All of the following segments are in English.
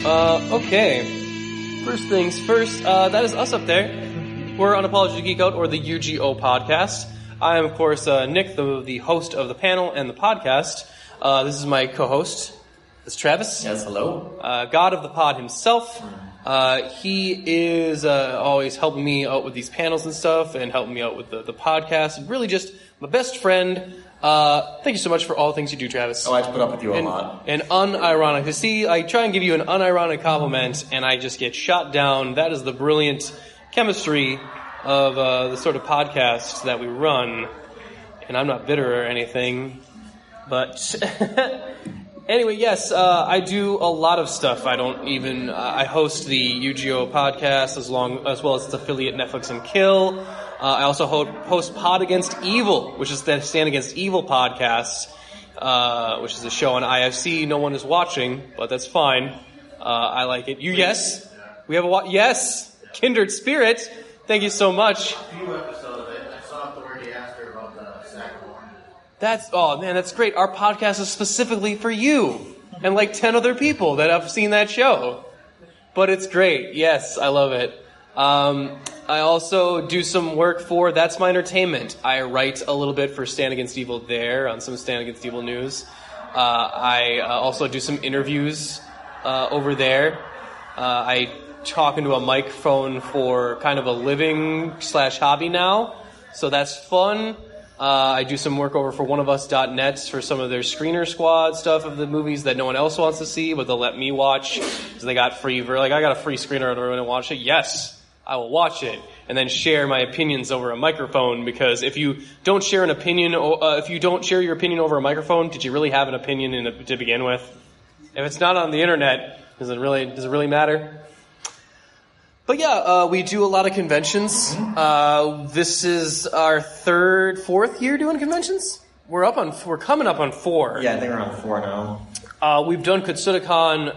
Okay. First things first, that is us up there. We're Unapologetic Geek Out, or the UGO podcast. I am, of course, Nick, the host of the panel and the podcast. This is my co-host. It's Travis. Yes, hello. God of the pod himself. He is always helping me out with these panels and stuff, and helping me out with the podcast. And really just my best friend. Thank you so much for all the things you do, Travis. Oh, I have to put up with you a lot. And unironic. See, I try and give you an unironic compliment, and I just get shot down. That is the brilliant chemistry of the sort of podcast that we run. And I'm not bitter or anything, but... Anyway, yes, I do a lot of stuff. I host the UGO podcast as well as its affiliate Netflix and Kill. I also host Pod Against Evil, which is the Stand Against Evil podcast, which is a show on IFC. No one is watching, but that's fine. I like it. Yes? We have yes! Kindred Spirit. Thank you so much. That's great. Our podcast is specifically for you and like 10 other people that have seen that show. But it's great. Yes, I love it. I also do some work for That's My Entertainment. I write a little bit for Stand Against Evil there on some Stand Against Evil news. I also do some interviews over there. I talk into a microphone for kind of a living/hobby now. So that's fun. I do some work over for oneofus.net for some of their screener squad stuff of the movies that no one else wants to see, but they'll let me watch. So they got free, I got a free screener and everyone to watch it. Yes, I will watch it. And then share my opinions over a microphone, because if you don't share an opinion, if you don't share your opinion over a microphone, did you really have an opinion to begin with? If it's not on the internet, does it really matter? But yeah, we do a lot of conventions. This is our fourth year doing conventions. We're coming up on 4. Yeah, I think we're on 4 now. We've done Kitsune Kon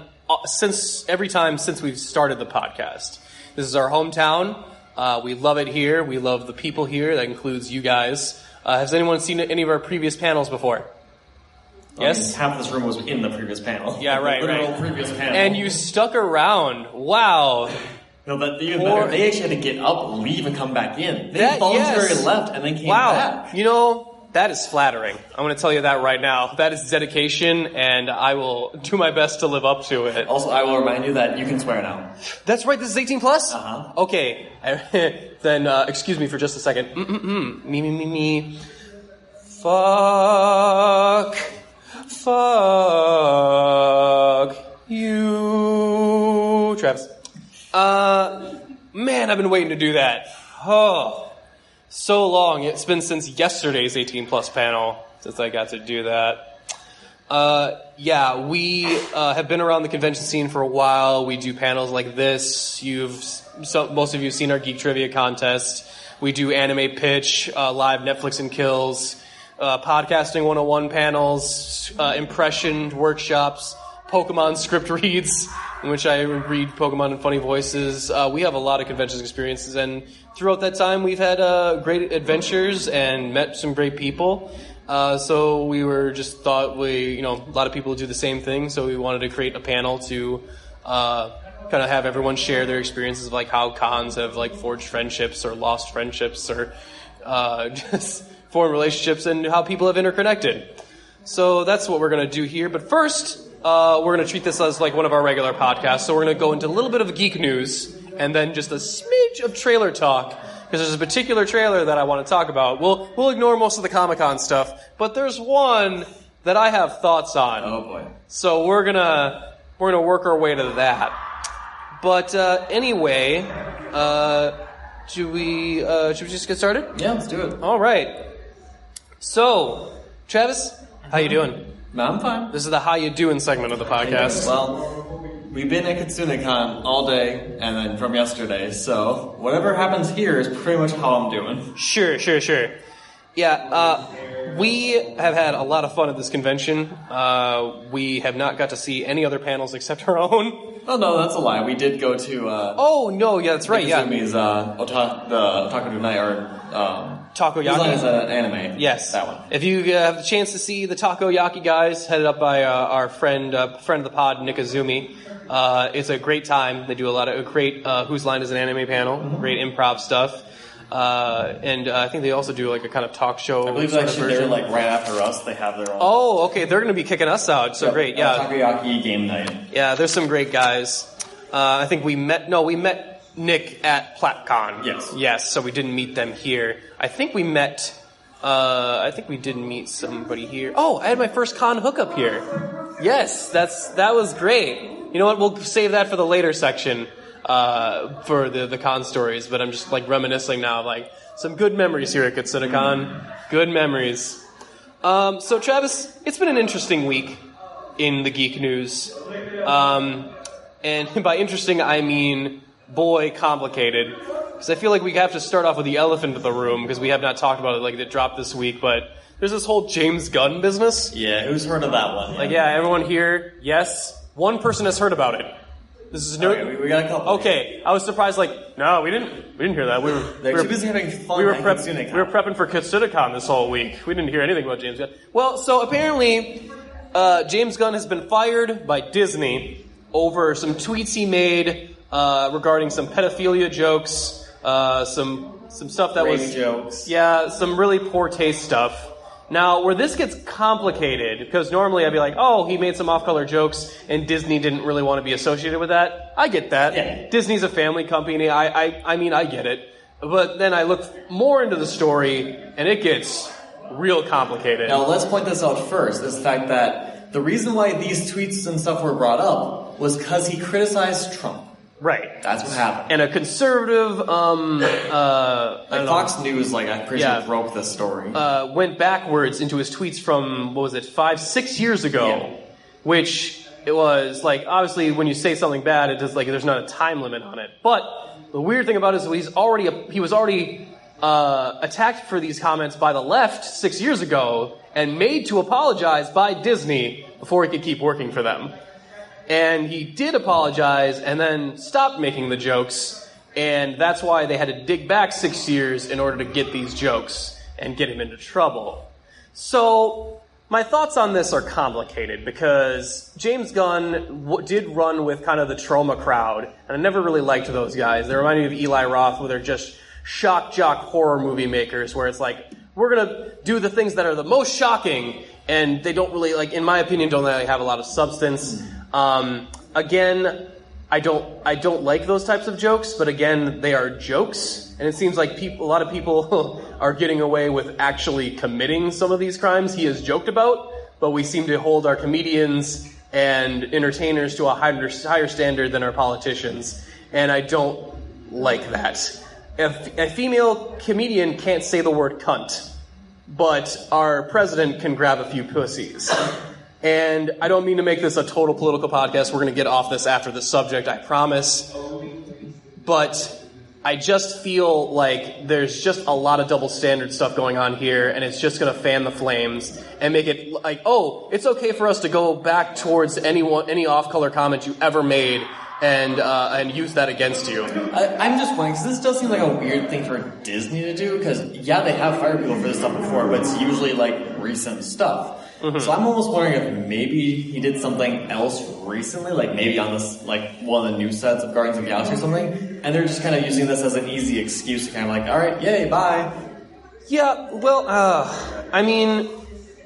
every time since we've started the podcast. This is our hometown. We love it here. We love the people here. That includes you guys. Has anyone seen any of our previous panels before? Yes? Half of this room was in the previous panel. Yeah, right. Previous panel. And you stuck around. Wow. No, but even better, they actually had to get up, leave, and come back in. They voluntarily left and then came back. You know, that is flattering. I'm going to tell you that right now. That is dedication, and I will do my best to live up to it. Also, I will remind you that you can swear now. That's right, this is 18 plus? Uh-huh. Okay, then excuse me for just a second. Me. Fuck you. Travis. Man, I've been waiting to do that. Oh, so long. It's been since yesterday's 18 plus panel since I got to do that. Yeah, we have been around the convention scene for a while. We do panels like this. Most of you have seen our Geek Trivia contest. We do anime pitch, live Netflix and kills, podcasting 101 panels, impression workshops, Pokemon script reads, in which I read Pokemon in funny voices. We have a lot of conventions experiences, and throughout that time we've had great adventures and met some great people. So we thought a lot of people do the same thing, so we wanted to create a panel to kind of have everyone share their experiences of like how cons have like forged friendships or lost friendships or just formed relationships, and how people have interconnected. So that's what we're going to do here. But first, we're going to treat this as like one of our regular podcasts. So we're going to go into a little bit of geek news and then just a smidge of trailer talk, because there's a particular trailer that I want to talk about. We'll ignore most of the Comic-Con stuff, but there's one that I have thoughts on. Oh boy. So we're going to work our way to that. But anyway, should we just get started? Yeah, let's do it. All right. So, Travis, how you doing? No, I'm fine. This is the How You Doing segment of the podcast. Well, we've been at Kitsune Kon all day and then from yesterday, so whatever happens here is pretty much how I'm doing. Sure. Yeah, we have had a lot of fun at this convention. We have not got to see any other panels except our own. Oh, no, that's a lie. We did go to... that's right, yeah. Kazumi's Otaku Night, or... Takoyaki is an anime. Yes. That one. If you have the chance to see the Takoyaki guys, headed up by our friend of the pod, Nick Azumi, It's a great time. They do a lot of great Whose Line is an Anime panel, great improv stuff. And I think they also do like a kind of talk show. I believe actually they're like right after us. They have their own. Oh, okay. They're going to be kicking us out. So great. Yeah. Takoyaki game night. Yeah, there's some great guys. I think we met Nick at PlatCon. Yes. So we didn't meet them here. I think we did meet somebody here. Oh, I had my first con hookup here. Yes, that was great. You know what? We'll save that for the later section. For the con stories, but I'm just like reminiscing now of like some good memories here at Kitsune Kon. Good memories. So Travis, it's been an interesting week in the geek news. And by interesting, I mean, boy, complicated. Because I feel like we have to start off with the elephant in the room, because we have not talked about it, like, that dropped this week, but there's this whole James Gunn business. Yeah, who's heard of that one? Like, yeah, everyone here, yes. One person has heard about it. This is new. Okay, we got a couple. Okay, I was surprised, like, no, we didn't hear that. We were too busy having fun. We were prepping for KitsuneKon this whole week. We didn't hear anything about James Gunn. Well, so apparently, James Gunn has been fired by Disney over some tweets he made regarding some pedophilia jokes, some stuff that Rape jokes. Yeah, some really poor taste stuff. Now, where this gets complicated, because normally I'd be like, oh, he made some off-color jokes, and Disney didn't really want to be associated with that. I get that. Yeah. Disney's a family company. I mean, I get it. But then I look more into the story, and it gets real complicated. Now, let's point this out first, is the fact that the reason why these tweets and stuff were brought up was because he criticized Trump. Right. That's what happened. And a conservative, Fox News, I'm pretty sure broke this story. Went backwards into his tweets from, 5-6 years ago, which it was, obviously when you say something bad, it does, there's not a time limit on it. But the weird thing about it is he was already attacked for these comments by the left 6 years ago and made to apologize by Disney before he could keep working for them. And he did apologize and then stopped making the jokes, and that's why they had to dig back 6 years in order to get these jokes and get him into trouble. So, my thoughts on this are complicated because James Gunn did run with kind of the trauma crowd, and I never really liked those guys. They remind me of Eli Roth, where they're just shock jock horror movie makers, where it's like, we're gonna do the things that are the most shocking, and they don't really, in my opinion, don't really have a lot of substance. Again, I don't like those types of jokes, but again, they are jokes, and it seems like a lot of people are getting away with actually committing some of these crimes he has joked about, but we seem to hold our comedians and entertainers to a higher standard than our politicians, and I don't like that. If a female comedian can't say the word cunt, but our president can grab a few pussies. And I don't mean to make this a total political podcast. We're going to get off this after the subject, I promise. But I just feel like there's just a lot of double standard stuff going on here, and it's just going to fan the flames and make it like, oh, it's okay for us to go back towards any off-color comment you ever made and use that against you. I'm just wondering, because this does seem like a weird thing for Disney to do, because, yeah, they have fired people for this stuff before, but it's usually, recent stuff. Mm-hmm. So I'm almost wondering if maybe he did something else recently, maybe on this, one of the new sets of Guardians of the Galaxy or something, and they're just kind of using this as an easy excuse to kind of alright, yay, bye. Yeah, well, I mean,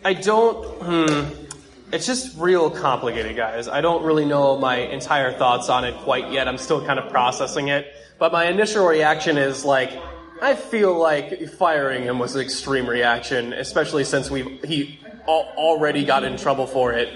it's just real complicated, guys. I don't really know my entire thoughts on it quite yet. I'm still kind of processing it. But my initial reaction is, I feel like firing him was an extreme reaction, especially since he already got in trouble for it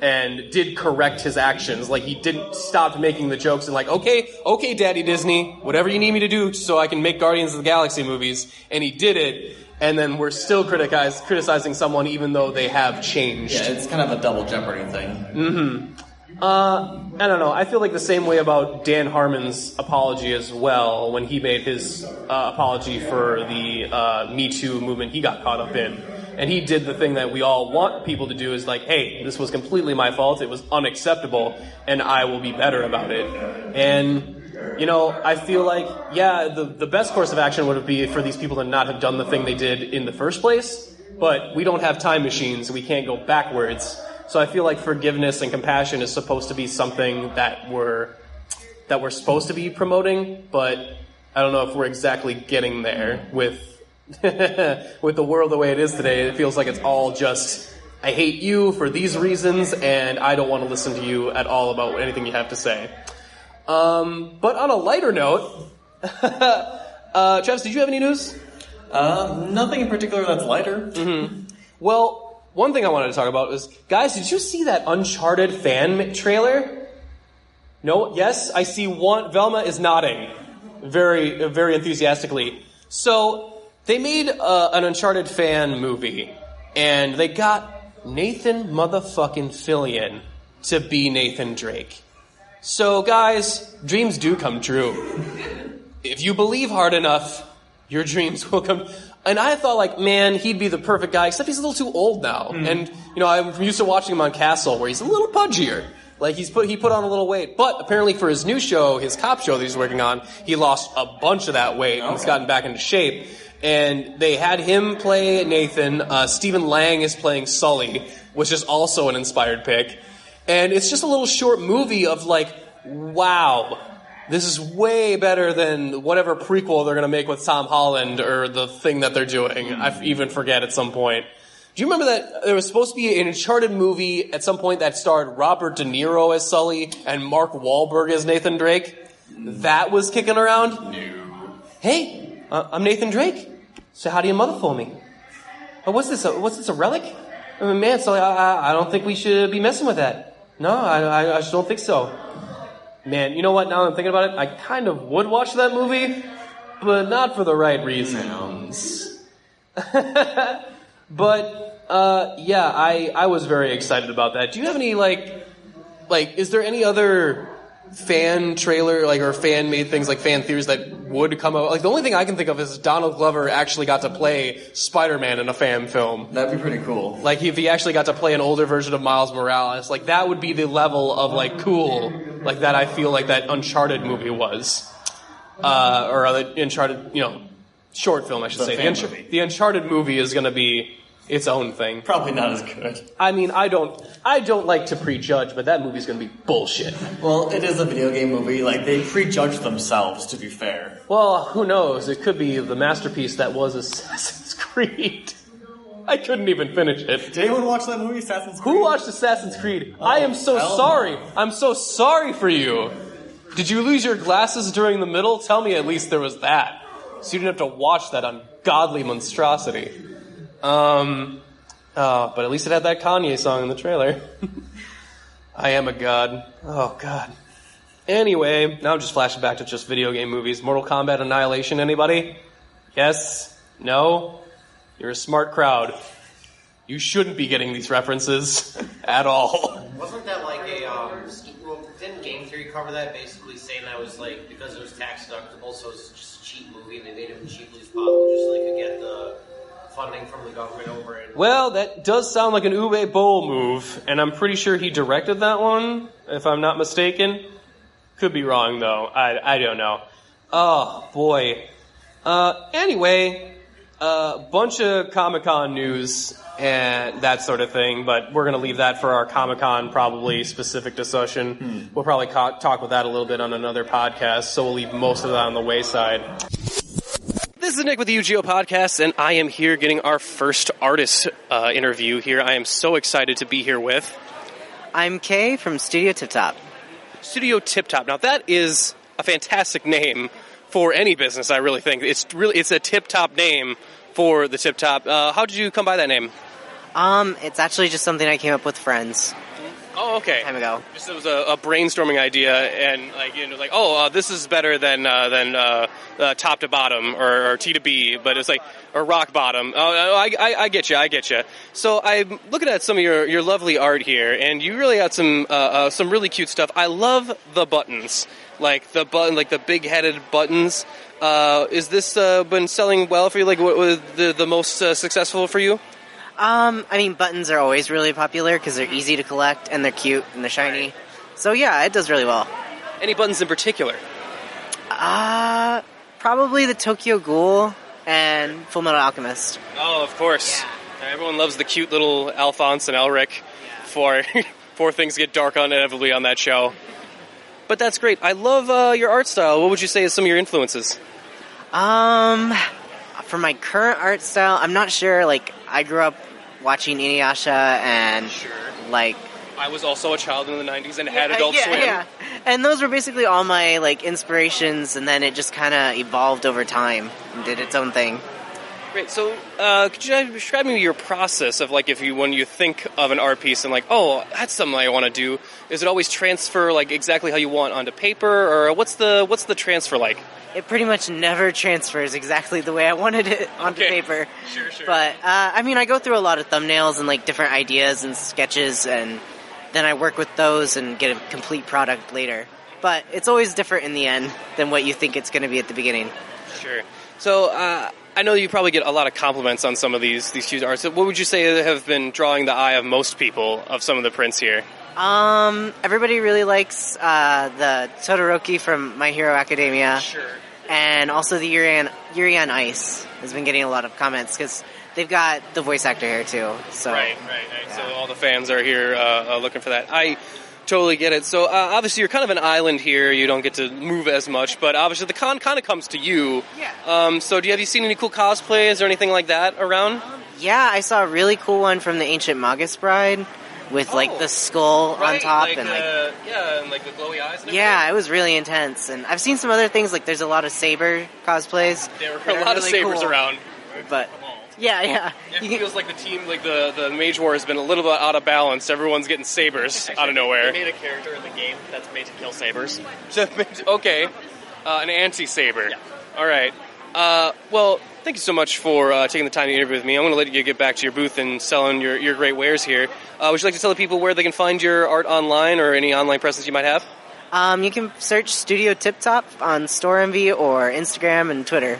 and did correct his actions. He didn't stop making the jokes and okay, Daddy Disney, whatever you need me to do so I can make Guardians of the Galaxy movies. And he did it. And then we're still criticizing someone even though they have changed. Yeah, it's kind of a double jeopardy thing. Mm-hmm. I don't know. I feel like the same way about Dan Harmon's apology as well when he made his apology for the Me Too movement he got caught up in. And he did the thing that we all want people to do is hey, this was completely my fault. It was unacceptable, and I will be better about it. And I feel like, yeah, the best course of action would be for these people to not have done the thing they did in the first place, but we don't have time machines, so we can't go backwards. So I feel like forgiveness and compassion is supposed to be something that we're supposed to be promoting, but I don't know if we're exactly getting there with with the world the way it is today. It feels like it's all just, I hate you for these reasons, and I don't want to listen to you at all about anything you have to say. But on a lighter note, Travis, did you have any news? Nothing in particular that's lighter. Mm-hmm. Well, one thing I wanted to talk about is, guys, did you see that Uncharted fan trailer? No? Yes? I see one. Velma is nodding very, very enthusiastically. So, they made an Uncharted fan movie, and they got Nathan motherfucking Fillion to be Nathan Drake. So, guys, dreams do come true. If you believe hard enough, your dreams will come. And I thought, like, man, he'd be the perfect guy, except he's a little too old now. Mm. And, you know, I'm used to watching him on Castle, where he's a little pudgier. Like, he put on a little weight. But apparently for his new show, his cop show that he's working on, he lost a bunch of that weight and has gotten back into shape. And they had him play Nathan. Stephen Lang is playing Sully, which is also an inspired pick. And it's just a little short movie of, like, wow, this is way better than whatever prequel they're going to make with Tom Holland or the thing that they're doing. I even forget at some point. Do you remember that there was supposed to be an Uncharted movie at some point that starred Robert De Niro as Sully and Mark Wahlberg as Nathan Drake? That was kicking around? No. Hey, I'm Nathan Drake. So how do you motherfull me? Oh, what's this? What's this, a relic? I mean, man, Sully, I don't think we should be messing with that. No, I just don't think so. Man, you know what? Now that I'm thinking about it, I kind of would watch that movie, but not for the right reasons. But, yeah, I was very excited about that. Do you have any, like, is there any other fan trailer, like, or fan-made things, like fan theories that would come out? Like, the only thing I can think of is Donald Glover actually got to play Spider-Man in a fan film. That'd be pretty cool. Like, if he actually got to play an older version of Miles Morales, like, that would be the level of, like, cool, like, that I feel like that Uncharted movie was. Or the Uncharted, you know, short film, I should say. The Uncharted movie is gonna be its own thing. Probably not as good. I mean, I don't like to prejudge, but that movie's gonna be bullshit. Well, it is a video game movie. Like, they prejudge themselves, to be fair. Well, who knows? It could be the masterpiece that was Assassin's Creed. I couldn't even finish it. Did anyone watch that movie, Assassin's Creed? Who watched Assassin's Creed? Oh, I am so sorry. I'm so sorry for you. Did you lose your glasses during the middle? Tell me at least there was that. So you didn't have to watch that ungodly monstrosity. But at least it had that Kanye song in the trailer. I am a god. Oh, God. Anyway, now I'm just flashing back to just video game movies. Mortal Kombat Annihilation, anybody? Yes? No? You're a smart crowd. You shouldn't be getting these references at all. Wasn't that like didn't Game Theory cover that, basically saying that was like, because it was tax deductible, so it's just a cheap movie, and they made it as cheaply as possible just so they could get the funding from the government over it. Well, that does sound like an Uwe Boll move, and I'm pretty sure he directed that one, if I'm not mistaken. Could be wrong, though. I don't know. Oh, boy. Anyway, bunch of Comic-Con news and that sort of thing, but we're going to leave that for our Comic-Con probably specific discussion. We'll probably talk about that a little bit on another podcast, so we'll leave most of that on the wayside. This is Nick with the UGO Podcast, and I am here getting our first artist interview here. I am so excited to be here with... I'm Kay from Studio Tiptop. Studio Tiptop. Now, that is a fantastic name for any business, I really think. It's a tip-top name for the Tiptop. How did you come by that name? It's actually just something I came up with friends. Oh, okay. Time ago. Just it was a brainstorming idea, and this is better than top to bottom or T to B, but it's like or rock bottom. I get you. So I'm looking at some of your lovely art here, and you really got some really cute stuff. I love the buttons, like the big-headed buttons. Is this been selling well for you? Like, what was the most successful for you? I mean, buttons are always really popular because they're easy to collect and they're cute and they're shiny. So yeah, it does really well. Any buttons in particular? Probably the Tokyo Ghoul and Fullmetal Alchemist. Oh, of course. Yeah. Everyone loves the cute little Alphonse and Elric before things get dark inevitably on that show. But that's great. I love your art style. What would you say is some of your influences? For my current art style, I'm not sure. Like, I grew up watching Inuyasha and like. I was also a child in the 90s and had Adult Swim. Yeah. And those were basically all my like inspirations, and then it just kind of evolved over time and did its own thing. Great. So, could you describe me your process of like when you think of an art piece and like, oh, that's something I want to do? Is it always transfer like exactly how you want onto paper, or what's the transfer like? It pretty much never transfers exactly the way I wanted it onto paper. Sure. But I mean, I go through a lot of thumbnails and like different ideas and sketches, and then I work with those and get a complete product later. But it's always different in the end than what you think it's going to be at the beginning. Sure. So, I know you probably get a lot of compliments on some of these huge arts. So what would you say have been drawing the eye of most people of some of the prints here? Everybody really likes the Todoroki from My Hero Academia. Sure. And also the Yuri on Ice has been getting a lot of comments because they've got the voice actor here too. So Right. Yeah. So all the fans are here looking for that. I totally get it. So obviously you're kind of an island here. You don't get to move as much, but obviously the con kind of comes to you. Yeah. So have you seen any cool cosplays or anything like that around? Yeah, I saw a really cool one from the Ancient Magus Bride with like the skull on top and and like the glowy eyes and everything. Yeah, it was really intense. And I've seen some other things, like there's a lot of saber cosplays. There were a lot of sabers around. But yeah. It feels like the team, like the Mage War has been a little bit out of balance. Everyone's getting sabers out of nowhere. They made a character in the game that's made to kill sabers. Okay. An anti-saber. Yeah. All right. Well, thank you so much for taking the time to interview with me. I'm going to let you get back to your booth and selling your great wares here. Would you like to tell the people where they can find your art online or any online presence you might have? You can search Studio Tiptop on StoreEnvy or Instagram and Twitter.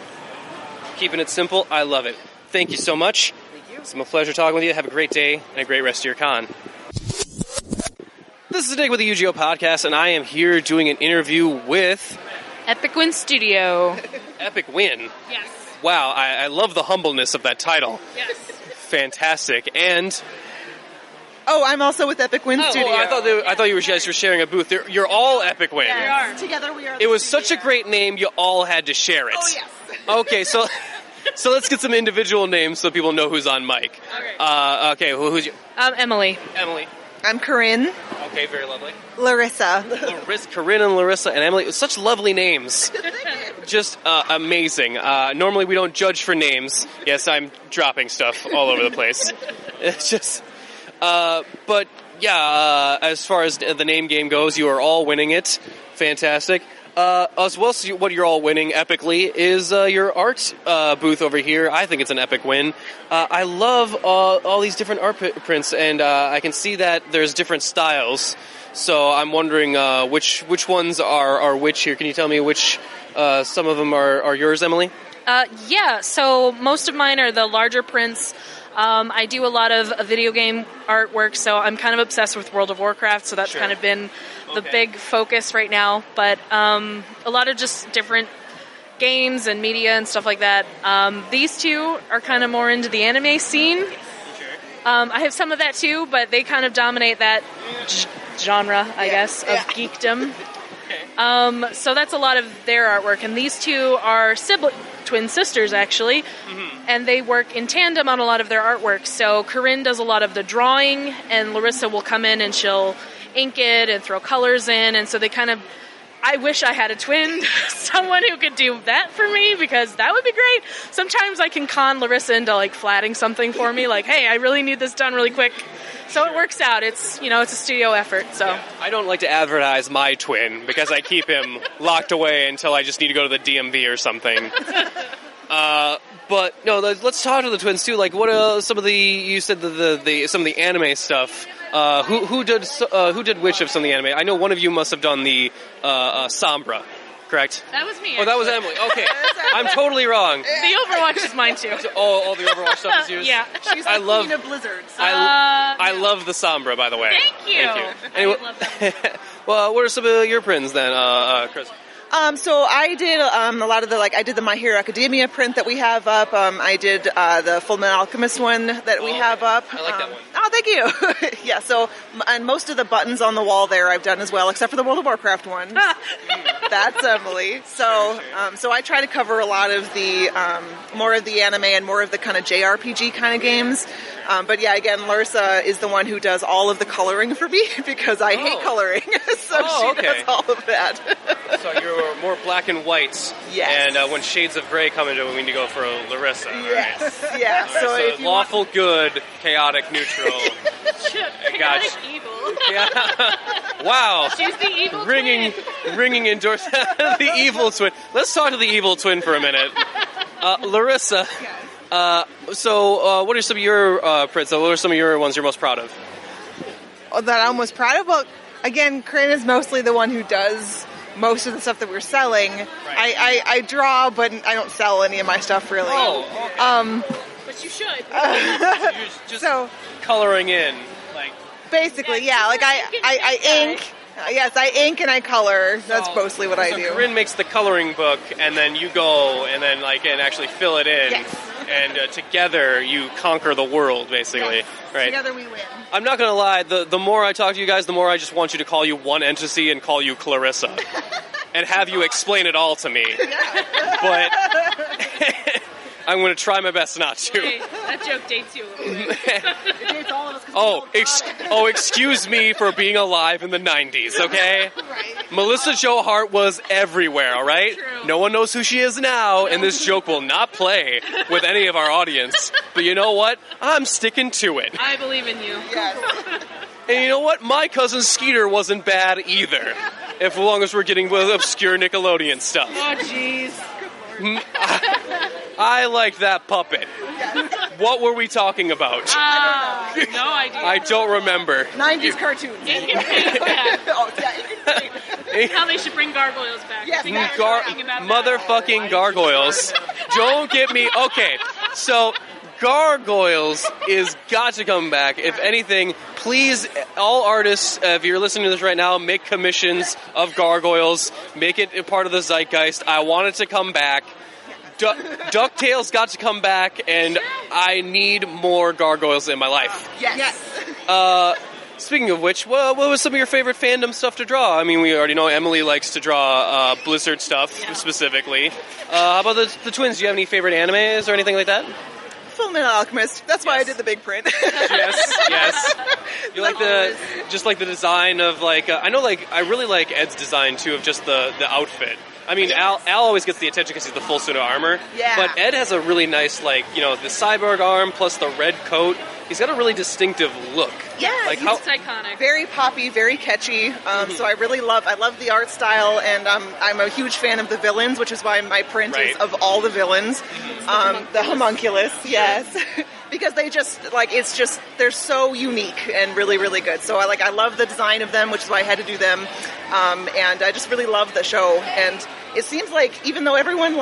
Keeping it simple. I love it. Thank you so much. Thank you. It's been a pleasure talking with you. Have a great day and a great rest of your con. This is Dig with the UGO podcast, and I am here doing an interview with Epic Win Studio. Epic Win. Yes. Wow, I love the humbleness of that title. Yes. Fantastic. And Oh, I'm also with Epic Win Studio. I thought you guys were sharing a booth. You're all Epic Win. We are. Together we are. It was such a great name, you all had to share it. Oh, yes. Okay, so let's get some individual names so people know who's on mic. Okay. Who's you? Emily. Emily. I'm Corinne. Okay, very lovely. Larissa. Corinne and Larissa and Emily. Such lovely names. Just amazing. Normally we don't judge for names. Yes, I'm dropping stuff all over the place. It's just... but yeah, as far as the name game goes, you are all winning it. Fantastic. As well as what you're all winning epically is your art booth over here. I think it's an epic win. I love all these different art prints, and I can see that there's different styles. So I'm wondering which ones are which here. Can you tell me which some of them are yours, Emily? Yeah, so most of mine are the larger prints. I do a lot of video game artwork, so I'm kind of obsessed with World of Warcraft, so that's kind of been the big focus right now. But a lot of just different games and media and stuff like that. These two are kind of more into the anime scene. I have some of that too, but they kind of dominate that genre, I guess, of geekdom. So that's a lot of their artwork, and these two are twin sisters, actually, and they work in tandem on a lot of their artwork. So Corinne does a lot of the drawing, and Larissa will come in and she'll ink it and throw colors in, and so they kind of... I wish I had a twin, someone who could do that for me, because that would be great. Sometimes I can con Larissa into, like, flatting something for me, like, hey, I really need this done really quick. So it works out. It's, it's a studio effort, so. Yeah. I don't like to advertise my twin, because I keep him locked away until I just need to go to the DMV or something. But, no, let's talk to the twins, too. Like, what are some of you said some of the anime stuff. Who did which of some of the anime? I know one of you must have done the Sombra, correct? That was me. Oh, that was Emily. Okay, I'm totally wrong. The Overwatch is mine too. All the Overwatch stuff is yours. Yeah, She's the queen of blizzards. I love the Sombra, by the way. Thank you. Anyway, I love that. well, what are some of your prints then, Chris? So I did a lot of I did the My Hero Academia print that we have up. I did the Full Metal Alchemist one that we have up. I like that one. Oh, thank you. Yeah, so, and most of the buttons on the wall there I've done as well, except for the World of Warcraft one. That's Emily. So, so I try to cover a lot of the, more of the anime and more of the kind of JRPG kind of games. But yeah, again, Larsa is the one who does all of the coloring for me because I hate coloring. So she does all of that. So you're more black and whites. Yes. And when shades of gray come into it, we need to go for Larissa. Yes. Right? Yeah. Right, So if you lawful good, chaotic neutral. Chaotic evil. Yeah. Wow. She's the evil Ringing endorsement. The evil twin. Let's talk to the evil twin for a minute. Larissa. So what are some of your prints? What are some of your ones you're most proud of? That I'm most proud of? Well, again, Corinne is mostly the one who does most of the stuff that we're selling. Right. I draw, but I don't sell any of my stuff really. Oh, okay. But you should. You're just coloring in, like. Basically, yeah. Like I ink. Yes, I ink and I color. That's mostly what I do. Corinne makes the coloring book, and then you go and then and actually fill it in. Yes. And together you conquer the world, basically. Yes. Right. Together we win. I'm not gonna lie. The more I talk to you guys, the more I just want you to call you one entity and call you Clarissa, and have you explain it all to me. But I'm going to try my best not to. Wait, that joke dates you a little bit. It dates all of us. Excuse me for being alive in the 90s, okay? Right. Melissa Joe Hart was everywhere, all right? True. No one knows who she is now, and this joke will not play with any of our audience. But you know what? I'm sticking to it. I believe in you. Yes. And you know what? My cousin Skeeter wasn't bad either, as long as we're getting with obscure Nickelodeon stuff. Oh, jeez. I liked that puppet. What were we talking about? No idea. I don't remember. 90s cartoons. Ink and paint back. Oh, yeah, ink and paint. How they should bring gargoyles back. Yes, Motherfucking gargoyles. Don't get me... Okay, so... Gargoyles is got to come back. If anything, please, all artists, if you're listening to this right now, make commissions of gargoyles. Make it a part of the zeitgeist. I want it to come back. DuckTales got to come back, and I need more gargoyles in my life. Yes. Speaking of which, what was some of your favorite fandom stuff to draw? I mean, we already know Emily likes to draw Blizzard stuff, specifically. How about the twins? Do you have any favorite animes or anything like that? Full Metal Alchemist. That's why I did the big print. Yes. You like the design of I really like Ed's design too of just the outfit. I mean, Al always gets the attention because he's the full suit of armor. Yeah. But Ed has a really nice, the cyborg arm plus the red coat. He's got a really distinctive look. Yeah, It's iconic. Very poppy, very catchy. So I love the art style, and I'm a huge fan of the villains, which is why my print is of all the villains. The homunculus, yes. Because they're so unique and really, really good. So I love the design of them, which is why I had to do them. And I just really love the show. And it seems like even though everyone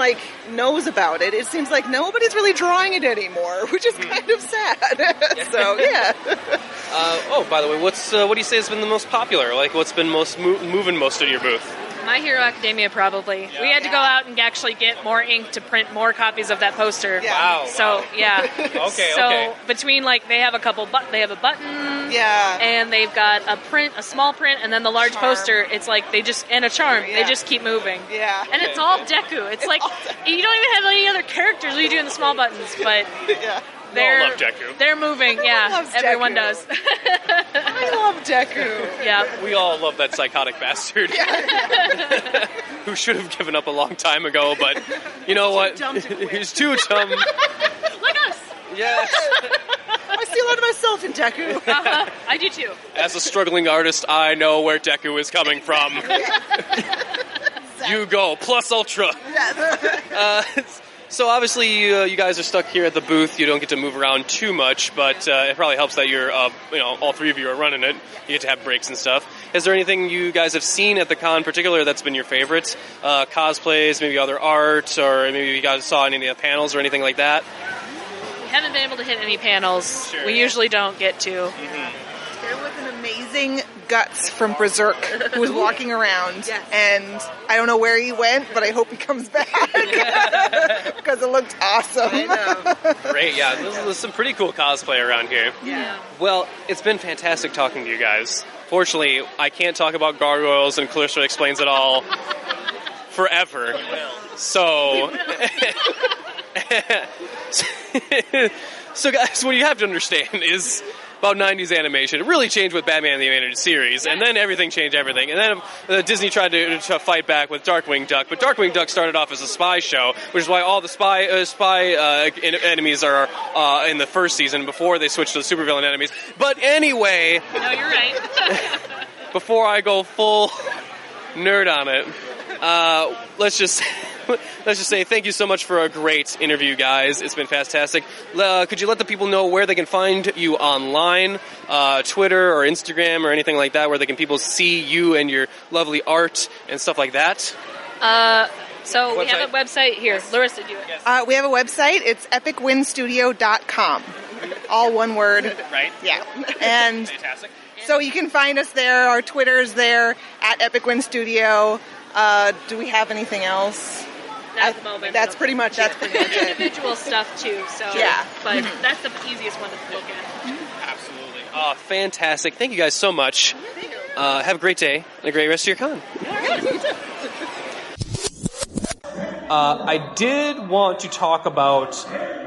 knows about it, it seems like nobody's really drawing it anymore, which is kind of sad. So yeah. By the way, what do you say has been the most popular? What's been most moving most of your booth? My Hero Academia, probably. Yeah. We had to go out and actually get more ink to print more copies of that poster. Yeah. Wow. So, yeah. Okay. Between, they have a couple, they have a button. Yeah. And they've got a small print, and then the large poster, it's and a charm. Yeah. They just keep moving. Yeah. And it's all Deku. It's you don't even have any other characters you do in the small buttons, but... Yeah. We all love Deku. They're moving, yeah. Everyone does. I love Deku. Yeah. We all love that psychotic bastard. Who should have given up a long time ago, but you know what? He's too dumb. Like us. Yes. I see a lot of myself in Deku. I do too. As a struggling artist, I know where Deku is coming from. You go, plus ultra. So obviously you guys are stuck here at the booth. You don't get to move around too much, but it probably helps that you're, all three of you are running it. You get to have breaks and stuff. Is there anything you guys have seen at the con in particular that's been your favorites? Cosplays, maybe other art, or maybe you guys saw any of the panels or anything like that? We haven't been able to hit any panels. Sure. We usually don't get to. There was an amazing fighting Guts from Berserk, who was walking around, and I don't know where he went, but I hope he comes back because it looked awesome. I know. Great, yeah. There's some pretty cool cosplay around here. Yeah. Well, it's been fantastic talking to you guys. Fortunately, I can't talk about gargoyles and Clarissa Explains It All forever. So... So guys, what you have to understand is about 90s animation. It really changed with Batman the Animated Series, and then everything changed everything. And then Disney tried to fight back with Darkwing Duck, but Darkwing Duck started off as a spy show, which is why all the spy enemies are in the first season before they switched to the supervillain enemies. But anyway... No, you're right. Before I go full nerd on it, let's just say thank you so much for a great interview, guys. It's been fantastic. Could you let the people know where they can find you online, Twitter or Instagram or anything like that, where people see you and your lovely art and stuff like that? So we have a website here. Larissa, do it. We have a website. It's epicwinstudio.com. All one word. Right. Yeah. And fantastic. So you can find us there. Our Twitter's there at Epicwin Studio. Do we have anything else? Not at the moment. That's pretty much it. Individual stuff too. So yeah, but that's the easiest one to look at. Absolutely. Oh, fantastic! Thank you guys so much. Have a great day and a great rest of your con. I did want to talk about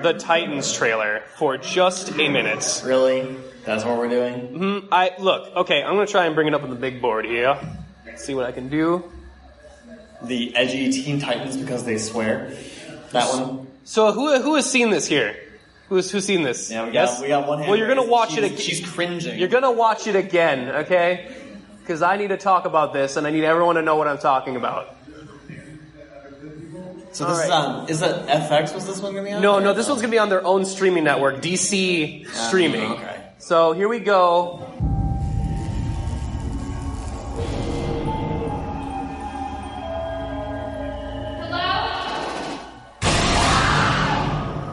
the Titans trailer for just a minute. Really? That's what we're doing? Mm-hmm. Look, okay, I'm going to try and bring it up on the big board here. See what I can do. The edgy Teen Titans because they swear. That one. So who has seen this here? Who's seen this? Yeah, we got one hand. Well, you're going to watch it again. She's cringing. You're going to watch it again, okay? Because I need to talk about this, and I need everyone to know what I'm talking about. So this is on, is that FX was this one going to be on? No, this one's going to be on their own streaming network, DC Streaming. Okay. So here we go.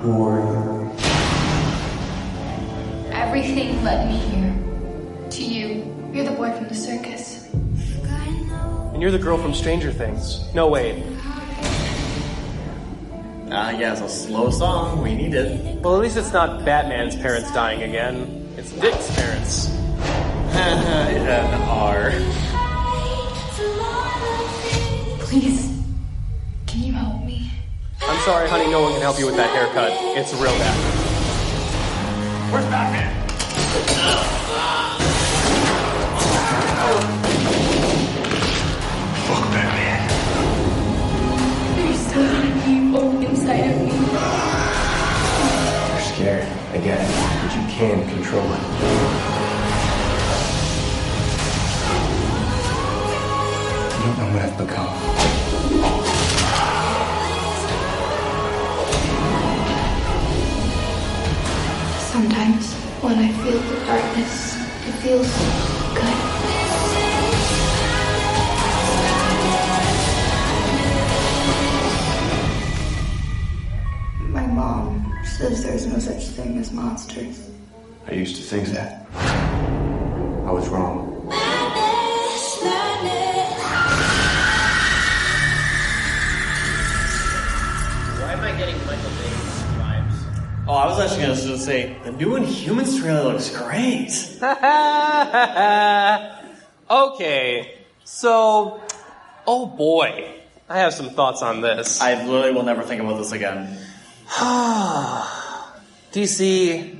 Warrior. Everything led me here. To you. You're the boy from the circus. And you're the girl from Stranger Things. No, wait. Yeah, it's a slow song. We need it. Well, at least it's not Batman's parents dying again. It's Dick's parents. An R. Please, can you help me? I'm sorry, honey, no one can help you with that haircut. It's real bad. Where's Batman? Fuck Batman. There's so many people inside of me. You're scared, I get it, but you can control it. You don't know what I've become. Sometimes, when I feel the darkness, it feels good. My mom says there's no such thing as monsters. I used to think that. I was wrong. Why am I getting Michael Bay vibes? Oh, I was actually going to say, the new Inhumans trailer looks great. Okay, so, oh boy, I have some thoughts on this. I literally will never think about this again. DC,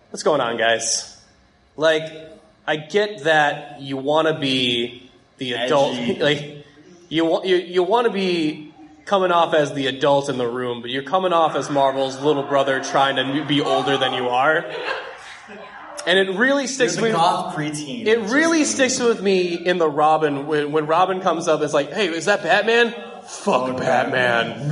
what's going on, guys? Like, I get that you want to be the adult, like you want to be coming off as the adult in the room, but you're coming off as Marvel's little brother trying to be older than you are. And it really sticks with me. Goth preteen. It really sticks with me in the Robin when Robin comes up. It's like, hey, is that Batman? Fuck Batman.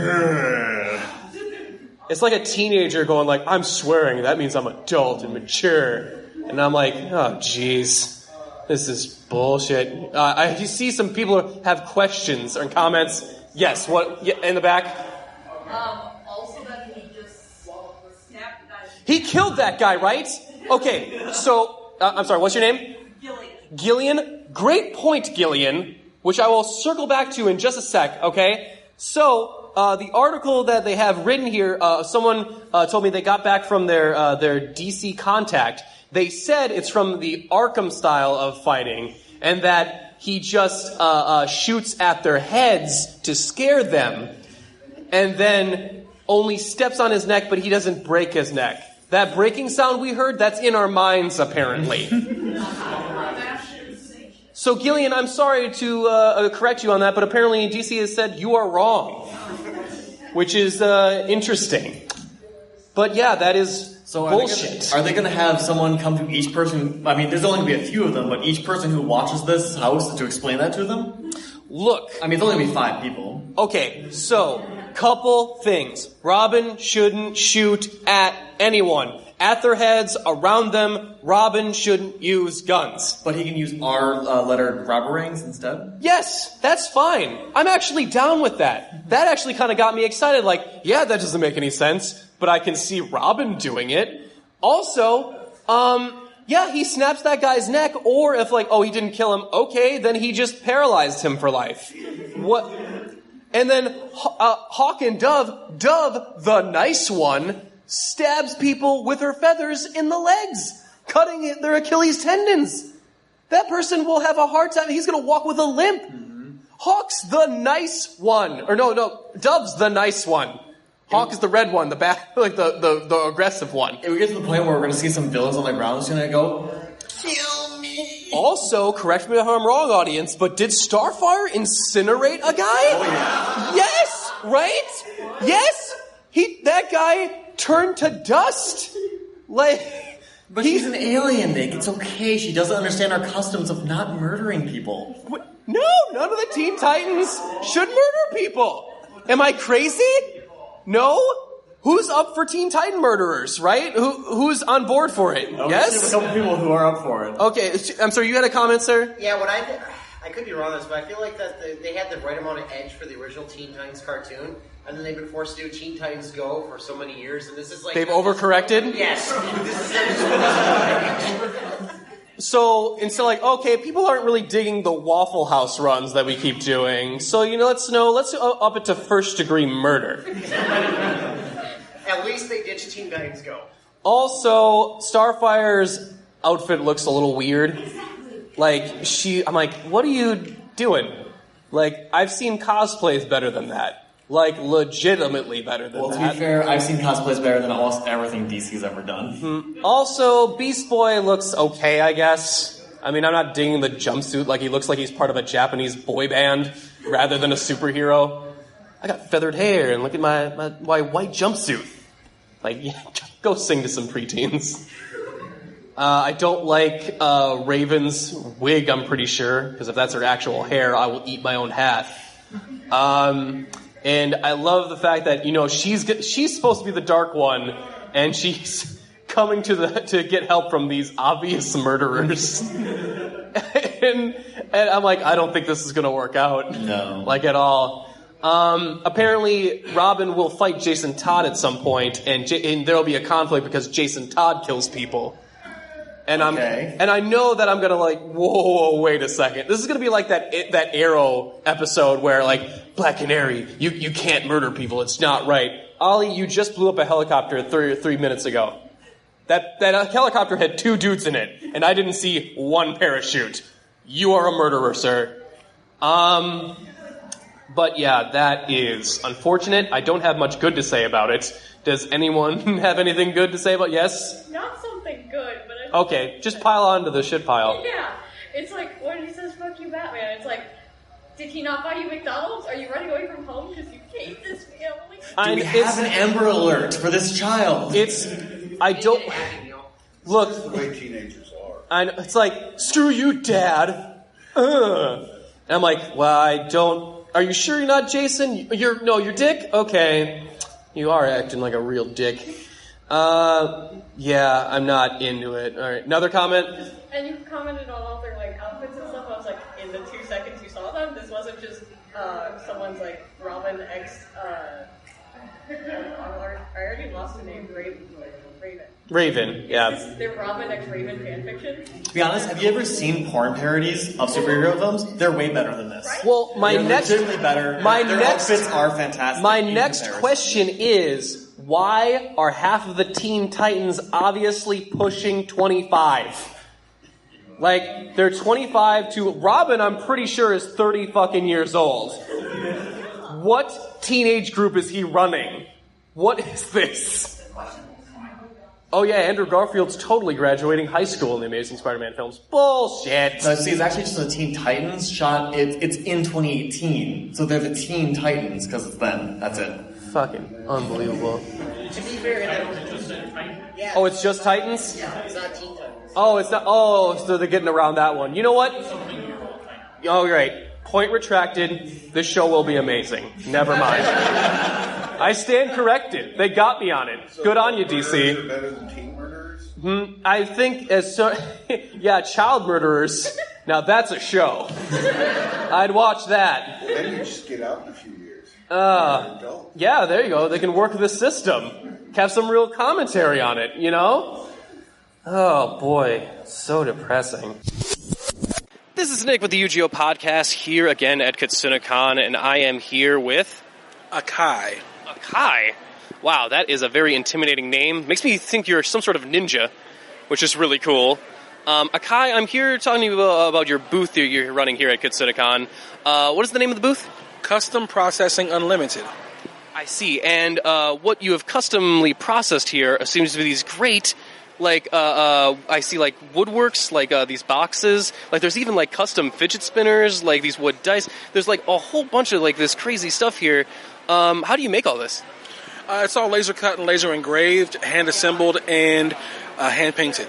It's like a teenager going like, I'm swearing. That means I'm adult and mature. And I'm like, oh, jeez, this is bullshit. I see some people have questions or comments. Yes, what? Yeah, in the back. Also that he just snapped that. He killed that guy, right? Okay, so I'm sorry. What's your name? Gilly. Gillian, great point, Gillian, which I will circle back to in just a sec, okay? So, the article that they have written here, someone told me they got back from their DC contact. They said it's from the Arkham style of fighting, and that he just shoots at their heads to scare them, and then only steps on his neck, but he doesn't break his neck. That breaking sound we heard, that's in our minds, apparently. So, Gillian, I'm sorry to correct you on that, but apparently DC has said you are wrong, which is interesting. But yeah, that is bullshit. Are they going to have someone come to each person? I mean, there's only going to be a few of them, but each person who watches this house to explain that to them? Look. I mean, it's only going to be 5 people. Okay, so, couple things. Robin shouldn't shoot at anyone. At their heads, around them, Robin shouldn't use guns. But he can use R-lettered robber rings instead? Yes, that's fine. I'm actually down with that. That actually kind of got me excited. Like, yeah, that doesn't make any sense, but I can see Robin doing it. Also, yeah, he snaps that guy's neck, or if he didn't kill him, okay, then he just paralyzed him for life. What? And then Hawk and Dove, the nice one, stabs people with her feathers in the legs, cutting their Achilles tendons. That person will have a hard time. He's going to walk with a limp. Mm-hmm. Hawk's the nice one. Or no, Dove's the nice one. Hawk is the red one, the aggressive one. If we get to the point where we're going to see some villains on the ground soon, I go, kill me. Also, correct me if I'm wrong, audience, but did Starfire incinerate a guy? Oh, yeah. Yes, right? Yes. That guy turned to dust. But she's an alien, Nick. It's okay. She doesn't understand our customs of not murdering people. No, none of the Teen Titans should murder people. Am I crazy? No? Who's up for Teen Titan murderers, right? Who's on board for it? Yes? There's a couple people who are up for it. Okay, I'm sorry, you had a comment, sir? Yeah, I could be wrong on this, but I feel like that they had the right amount of edge for the original Teen Titans cartoon, and then they've been forced to do Teen Titans Go for so many years, and this is like... They've overcorrected? Yes. So, instead okay, people aren't really digging the Waffle House runs that we keep doing, so, let's up it to first-degree murder. At least they ditched Teen Titans Go. Also, Starfire's outfit looks a little weird. I'm like, what are you doing? I've seen cosplays better than that. Legitimately better than that. Well, to be fair, I've seen cosplays better than almost everything DC's ever done. Mm-hmm. Also, Beast Boy looks okay, I guess. I mean, I'm not digging the jumpsuit. He looks like he's part of a Japanese boy band rather than a superhero. I got feathered hair, and look at my white jumpsuit. Go sing to some preteens. I don't like Raven's wig, I'm pretty sure, because if that's her actual hair, I will eat my own hat. And I love the fact that, she's supposed to be the dark one, and she's coming to get help from these obvious murderers. and I'm like, I don't think this is going to work out. No. At all. Apparently, Robin will fight Jason Todd at some point, and there'll be a conflict because Jason Todd kills people. And I know that I'm gonna whoa, wait a second. This is gonna be like that Arrow episode where Black Canary, you can't murder people. It's not right. Ollie, you just blew up a helicopter 3 minutes ago. That helicopter had 2 dudes in it, and I didn't see 1 parachute. You are a murderer, sir. But yeah, that is unfortunate. I don't have much good to say about it. Does anyone have anything good to say about? Yes? Not something good, but okay, just pile onto the shit pile. Yeah, it's when he says "fuck you, Batman," it's did he not buy you McDonald's? Are you running away from home because you hate this family? Do we have an Amber Alert for this child? I don't... Look... That's the way teenagers are. It's screw you, Dad. And I'm like, well, I don't... Are you sure you're not Jason? You're Dick? Okay. You are acting like a real dick. Yeah, I'm not into it. All right, another comment? And you commented on all their outfits and stuff. I was in the 2 seconds you saw them, this wasn't just someone's Robin X. I already lost the name. Raven, yeah. They're Robin x Raven fanfiction. To be honest, have you ever seen porn parodies of superhero films? They're way better than this. Right? Well, They're legitimately better. Their outfits are fantastic. My next question is, why are half of the Teen Titans obviously pushing 25? Like, they're 25 to... Robin, I'm pretty sure, is 30 fucking years old. What teenage group is he running? What is this? Oh yeah, Andrew Garfield's totally graduating high school in the Amazing Spider-Man films. Bullshit! No, see, it's actually just the Teen Titans shot. It's in 2018, so they're the Teen Titans, because it's them. That's it. Fucking unbelievable. To be fair, yeah. Oh, it's just Titans? Yeah, it's not Teen Titans. Oh, it's not... Oh, so they're getting around that one. You know what? Oh, great. Point retracted. This show will be amazing. Never mind. I stand corrected. They got me on it. Good on you, DC. Better than teen murderers? I think yeah, child murderers. Now that's a show. I'd watch that. Well, then you just get out in a few years. Yeah, there you go. They can work the system. Have some real commentary on it, you know? Oh boy, so depressing. This is Nick with the Yu-Gi-Oh! Podcast here again at KitsuneKon, and I am here with... Akai. Akai? Wow, that is a very intimidating name. Makes me think you're some sort of ninja, which is really cool. Akai, I'm here talking to you about your booth you're running here at KitsuneKon. What is the name of the booth? Custom Processing Unlimited. I see, and what you have customly processed here seems to be these great... I see, woodworks, these boxes. There's even, custom fidget spinners, these wood dice. There's, a whole bunch of, this crazy stuff here. How do you make all this? It's all laser cut and laser engraved, hand assembled, and hand painted.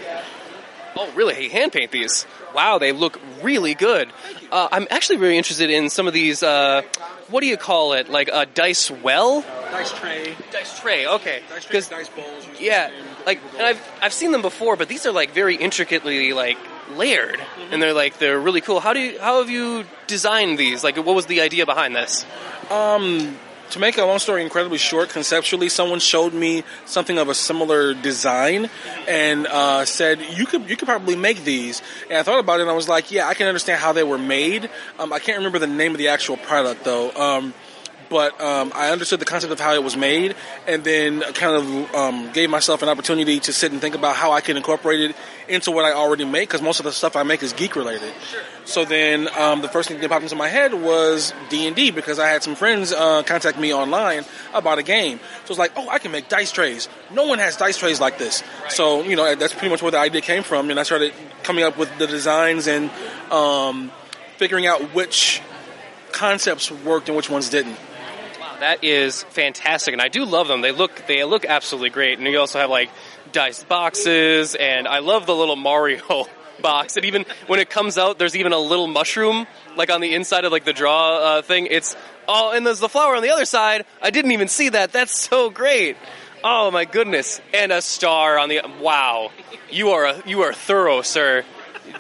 Oh, really? Hey, hand paint these? Wow, they look really good. I'm actually very interested in some of these, what do you call it? A dice well? Dice tray. Dice tray, okay. Dice tray, dice bowls. Yeah, and I've seen them before, but these are very intricately layered, and they're really cool. How have you designed these? What was the idea behind this? To make a long story incredibly short, conceptually, someone showed me something of a similar design and said, you could probably make these. And I thought about it and I was like, yeah, I can understand how they were made. I can't remember the name of the actual product though. But I understood the concept of how it was made, and then kind of gave myself an opportunity to sit and think about how I can incorporate it into what I already make, because most of the stuff I make is geek-related. Sure. So then the first thing that popped into my head was D&D, because I had some friends contact me online about a game. So it's like, oh, I can make dice trays. No one has dice trays like this. Right. So, that's pretty much where the idea came from, and I started coming up with the designs and figuring out which concepts worked and which ones didn't. That is fantastic, and I do love them. They look absolutely great, and you also have dice boxes, and I love the little Mario box. And even when it comes out, there's even a little mushroom on the inside of the draw thing. And there's the flower on the other side. I didn't even see that. That's so great. Oh my goodness! And a star on the. Wow, you are thorough, sir.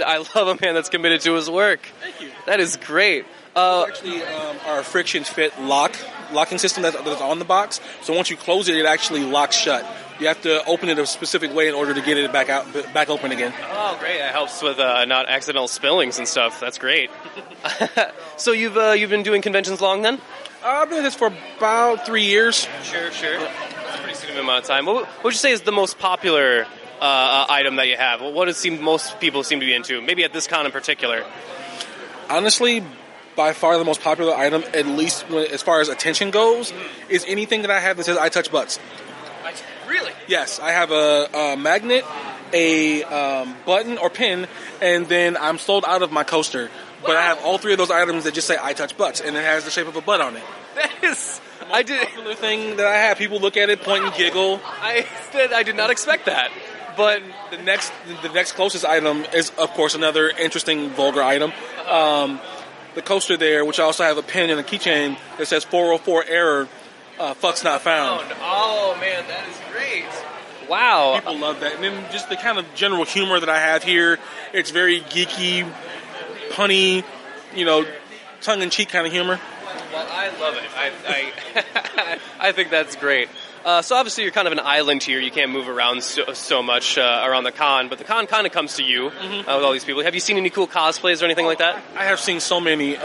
I love a man that's committed to his work. Thank you. That is great. Actually, our friction fit locking system that's on the box. So once you close it, it actually locks shut. You have to open it a specific way in order to get it back open again. Oh, great! That helps with not accidental spillings and stuff. That's great. So you've been doing conventions long then? I've been doing this for about 3 years. Sure. That's a pretty significant amount of time. What would you say is the most popular item that you have? What does most people seem to be into? Maybe at this con in particular. Honestly, by far the most popular item, at least as far as attention goes, is anything that I have that says I touch butts. Really? Yes, I have a magnet, a button or pin, and then I'm sold out of my coaster. But I have all three of those items that just say I touch butts, and it has the shape of a butt on it. That is the most popular thing that I have. People look at it, point and giggle. I did not expect that. But the next closest item is, of course, another interesting vulgar item. The coaster there, which I also have a pin and a keychain that says 404 error, fuck's not found. Oh man, that is great. Wow. People love that. And then just the kind of general humor that I have here, it's very geeky, punny, tongue-in-cheek kind of humor. Well, I love it. I think that's great. So obviously you're kind of an island here. You can't move around so much around the con, but the con kind of comes to you with all these people. Have you seen any cool cosplays or anything like that? I have seen so many.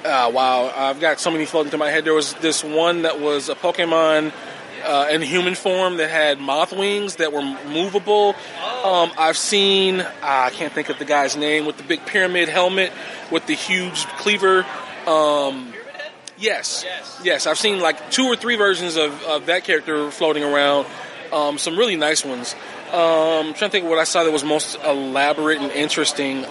Wow, I've got so many floating through my head. There was this one that was a Pokemon in human form that had moth wings that were movable. I've seen, I can't think of the guy's name, with the big pyramid helmet with the huge cleaver. Yes, I've seen like 2 or 3 versions of that character floating around. Some really nice ones. I'm trying to think of what I saw that was most elaborate and interesting.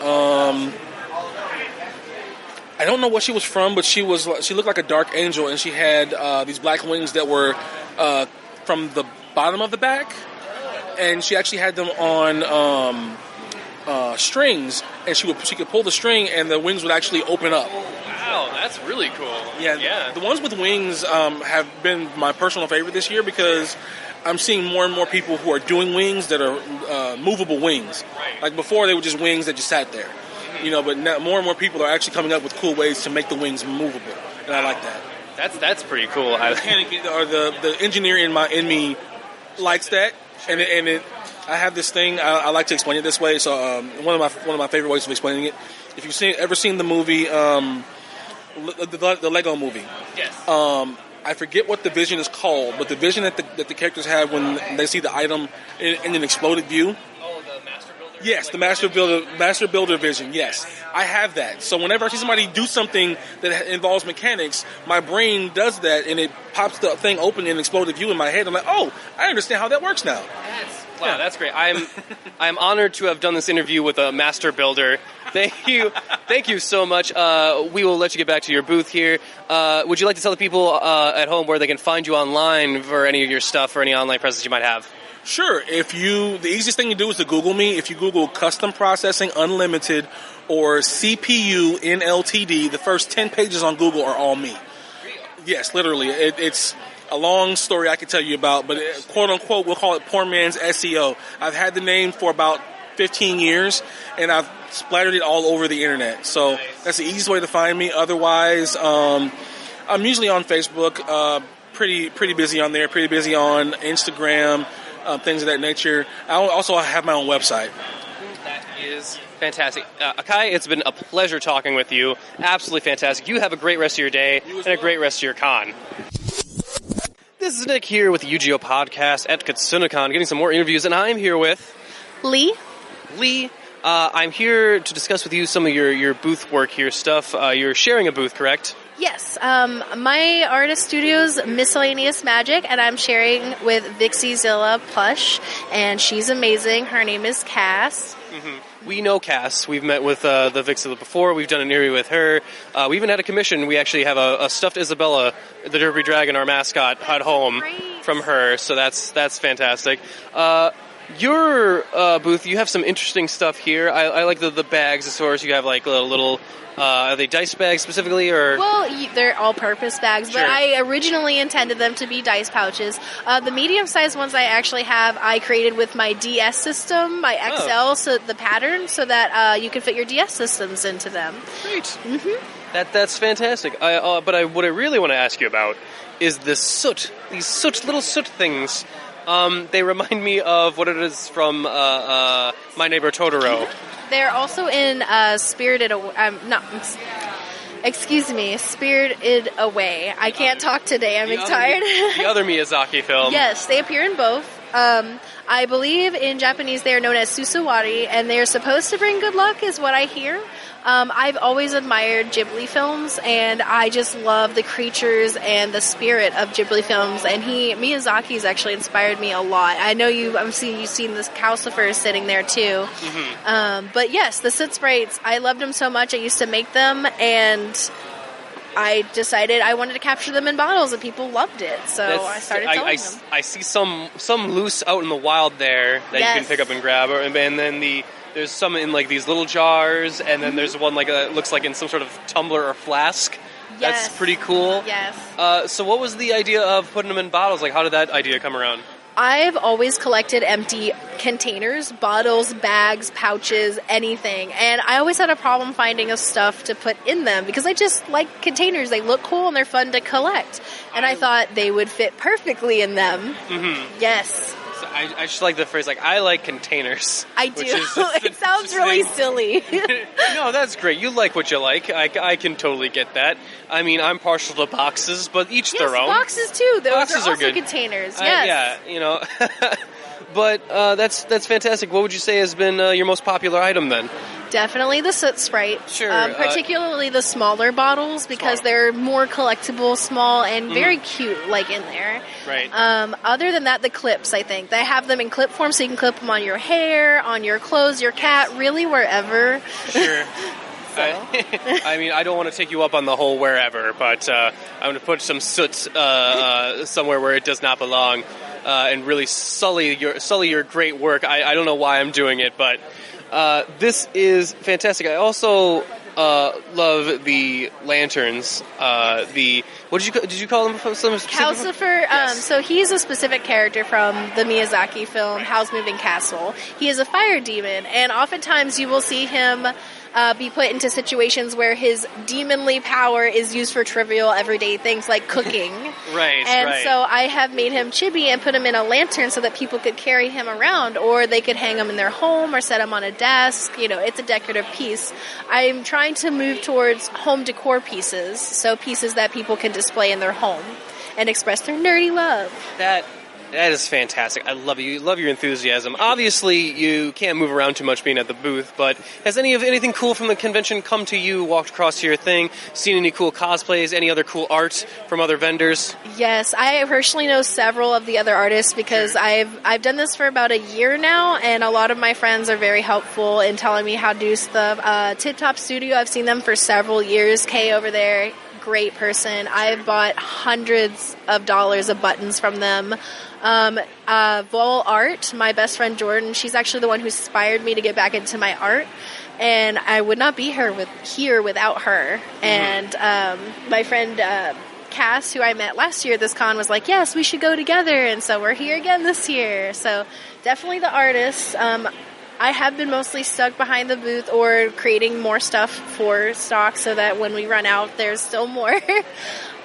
I don't know what she was from, but she looked like a dark angel, and she had these black wings that were from the bottom of the back, and she actually had them on strings, and she could pull the string, and the wings would actually open up. Wow, that's really cool. Yeah. The ones with wings have been my personal favorite this year because I'm seeing more and more people who are doing wings that are movable wings. Right. Like before, they were just wings that just sat there. But now more and more people are actually coming up with cool ways to make the wings movable, and I like that. That's pretty cool. The engineer in me likes that, and I have this thing. I like to explain it this way. So one of my favorite ways of explaining it. If you've ever seen the movie, the Lego movie. Yes. I forget what the vision is called, but the vision that the characters have when they see the item in an exploded view. Yes, the Master Builder vision, yes. I have that. So whenever I see somebody do something that involves mechanics, my brain does that, and it pops the thing open in an exploded view in my head. I'm like, oh, I understand how that works now. Wow, that's great. I'm honored to have done this interview with a Master Builder. Thank you so much. We will let you get back to your booth here. Would you like to tell the people at home where they can find you online for any of your stuff or any online presence you might have? Sure. The easiest thing to do is to Google me. If you Google Custom Processing Unlimited or CPU NLTD, the first 10 pages on Google are all me. Yes, literally. It's a long story I could tell you about, but quote unquote, we'll call it poor man's SEO. I've had the name for about 15 years, and I've splattered it all over the internet. So that's the easiest way to find me. Otherwise, I'm usually on Facebook, pretty busy on there, pretty busy on Instagram, things of that nature. I also have my own website. That is fantastic. Akai, it's been a pleasure talking with you. Absolutely fantastic. You have a great rest of your day and a great rest of your con. This is Nick here with the UGO podcast at KitsuneKon, getting some more interviews, and I'm here with Lee. I'm here to discuss with you some of your booth work here stuff. You're sharing a booth, correct? Yes. My artist studio's Miscellaneous Magic, and I'm sharing with Vixie Zilla Plush, and she's amazing. Her name is Cass. Mm-hmm. We know Cass. We've met with the Vixilla before. We've done an interview with her. We even had a commission. We actually have a stuffed Isabella, the Derby Dragon, our mascot, at home from her. So that's fantastic. Your booth, you have some interesting stuff here. I like the bags, of course. You have like little are they dice bags specifically, or? Well, they're all-purpose bags, but I originally intended them to be dice pouches. The medium-sized ones I actually have, I created with my DS system, my XL, so the pattern, so that you can fit your DS systems into them. Great. Mm-hmm. That's fantastic. But what I really want to ask you about is these little soot things. They remind me of what it is from My Neighbor Totoro. They're also in Spirited Away. Spirited Away. I can't talk today. I'm tired. The other Miyazaki film. Yes, they appear in both. I believe in Japanese they are known as Susawari, and they are supposed to bring good luck, is what I hear. I've always admired Ghibli films, and I just love the creatures and the spirit of Ghibli films. And Miyazaki's actually inspired me a lot. I know you've seen this Calcifer sitting there too. Mm-hmm. But yes, the soot sprites, I loved them so much. I used to make them, and I decided I wanted to capture them in bottles, and people loved it. So I started selling them. I see some loose out in the wild there that you can pick up and grab, and then there's some in like these little jars, and then there's one like looks like in some sort of tumbler or flask. Yes. That's pretty cool. Yes. So what was the idea of putting them in bottles? Like, how did that idea come around? I've always collected empty containers, bottles, bags, pouches, anything. And I always had a problem finding a stuff to put in them because I just like containers. They look cool and they're fun to collect. And I thought they would fit perfectly in them. Mm-hmm. Yes. So I just like the phrase, like, I like containers. I do. It sounds really silly. No, that's great. You like what you like. I can totally get that. I mean, I'm partial to boxes, but each their own. Boxes too. Those boxes are also good. containers. Yes. Yeah, you know. But that's fantastic. What would you say has been your most popular item then? Definitely the soot sprite. Sure. Particularly the smaller bottles because they're more collectible, small, and very cute, like in there. Right. Other than that, the clips, I think. They have them in clip form so you can clip them on your hair, on your clothes, your cat, really wherever. Sure. I mean, I don't want to take you up on the whole wherever, but I'm going to put some soot somewhere where it does not belong and really sully your great work. I don't know why I'm doing it, but this is fantastic. I also love the lanterns. What did you call them? Calcifer. Yes. So he's a specific character from the Miyazaki film Howl's Moving Castle. He is a fire demon, and oftentimes you will see him be put into situations where his demonly power is used for trivial everyday things like cooking. Right. So I have made him chibi and put him in a lantern so that people could carry him around, or they could hang him in their home or set him on a desk. You know, it's a decorative piece. I'm trying to move towards home decor pieces, so pieces that people can display in their home and express their nerdy love. That is fantastic. I love you. Love your enthusiasm. Obviously, you can't move around too much being at the booth, but has anything cool from the convention come to you, walked across to your thing, seen any cool cosplays, any other cool art from other vendors? Yes, I personally know several of the other artists because I've done this for about a year now, and a lot of my friends are very helpful in telling me how to do stuff. Tiptop Studio, I've seen them for several years. Kay over there, great person. I've bought hundreds of dollars of buttons from them. Vol Art, my best friend Jordan, she's actually the one who inspired me to get back into my art, and I would not be here without her. And my friend Cass, who I met last year at this con, was like, yes, we should go together, and so we're here again this year. So definitely the artists. I have been mostly stuck behind the booth or creating more stuff for stock so that when we run out, there's still more.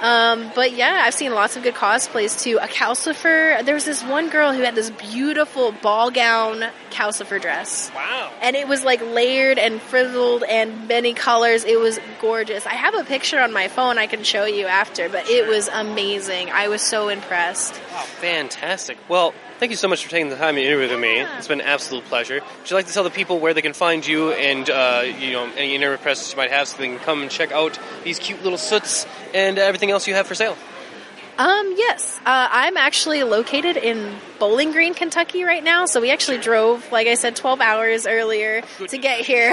But yeah, I've seen lots of good cosplays too. A Calcifer, there was this one girl who had this beautiful ball gown Calcifer dress. Wow. And it was like layered and frizzled and many colors. It was gorgeous. I have a picture on my phone I can show you after, but it was amazing. I was so impressed. Wow, fantastic. Well, thank you so much for taking the time to interview with me. It's been an absolute pleasure. Would you like to tell the people where they can find you and any internet presses you might have so they can come and check out these cute little soots and everything else you have for sale? Yes. I'm actually located in Bowling Green, Kentucky right now, so we actually drove, like I said, 12 hours earlier to get here.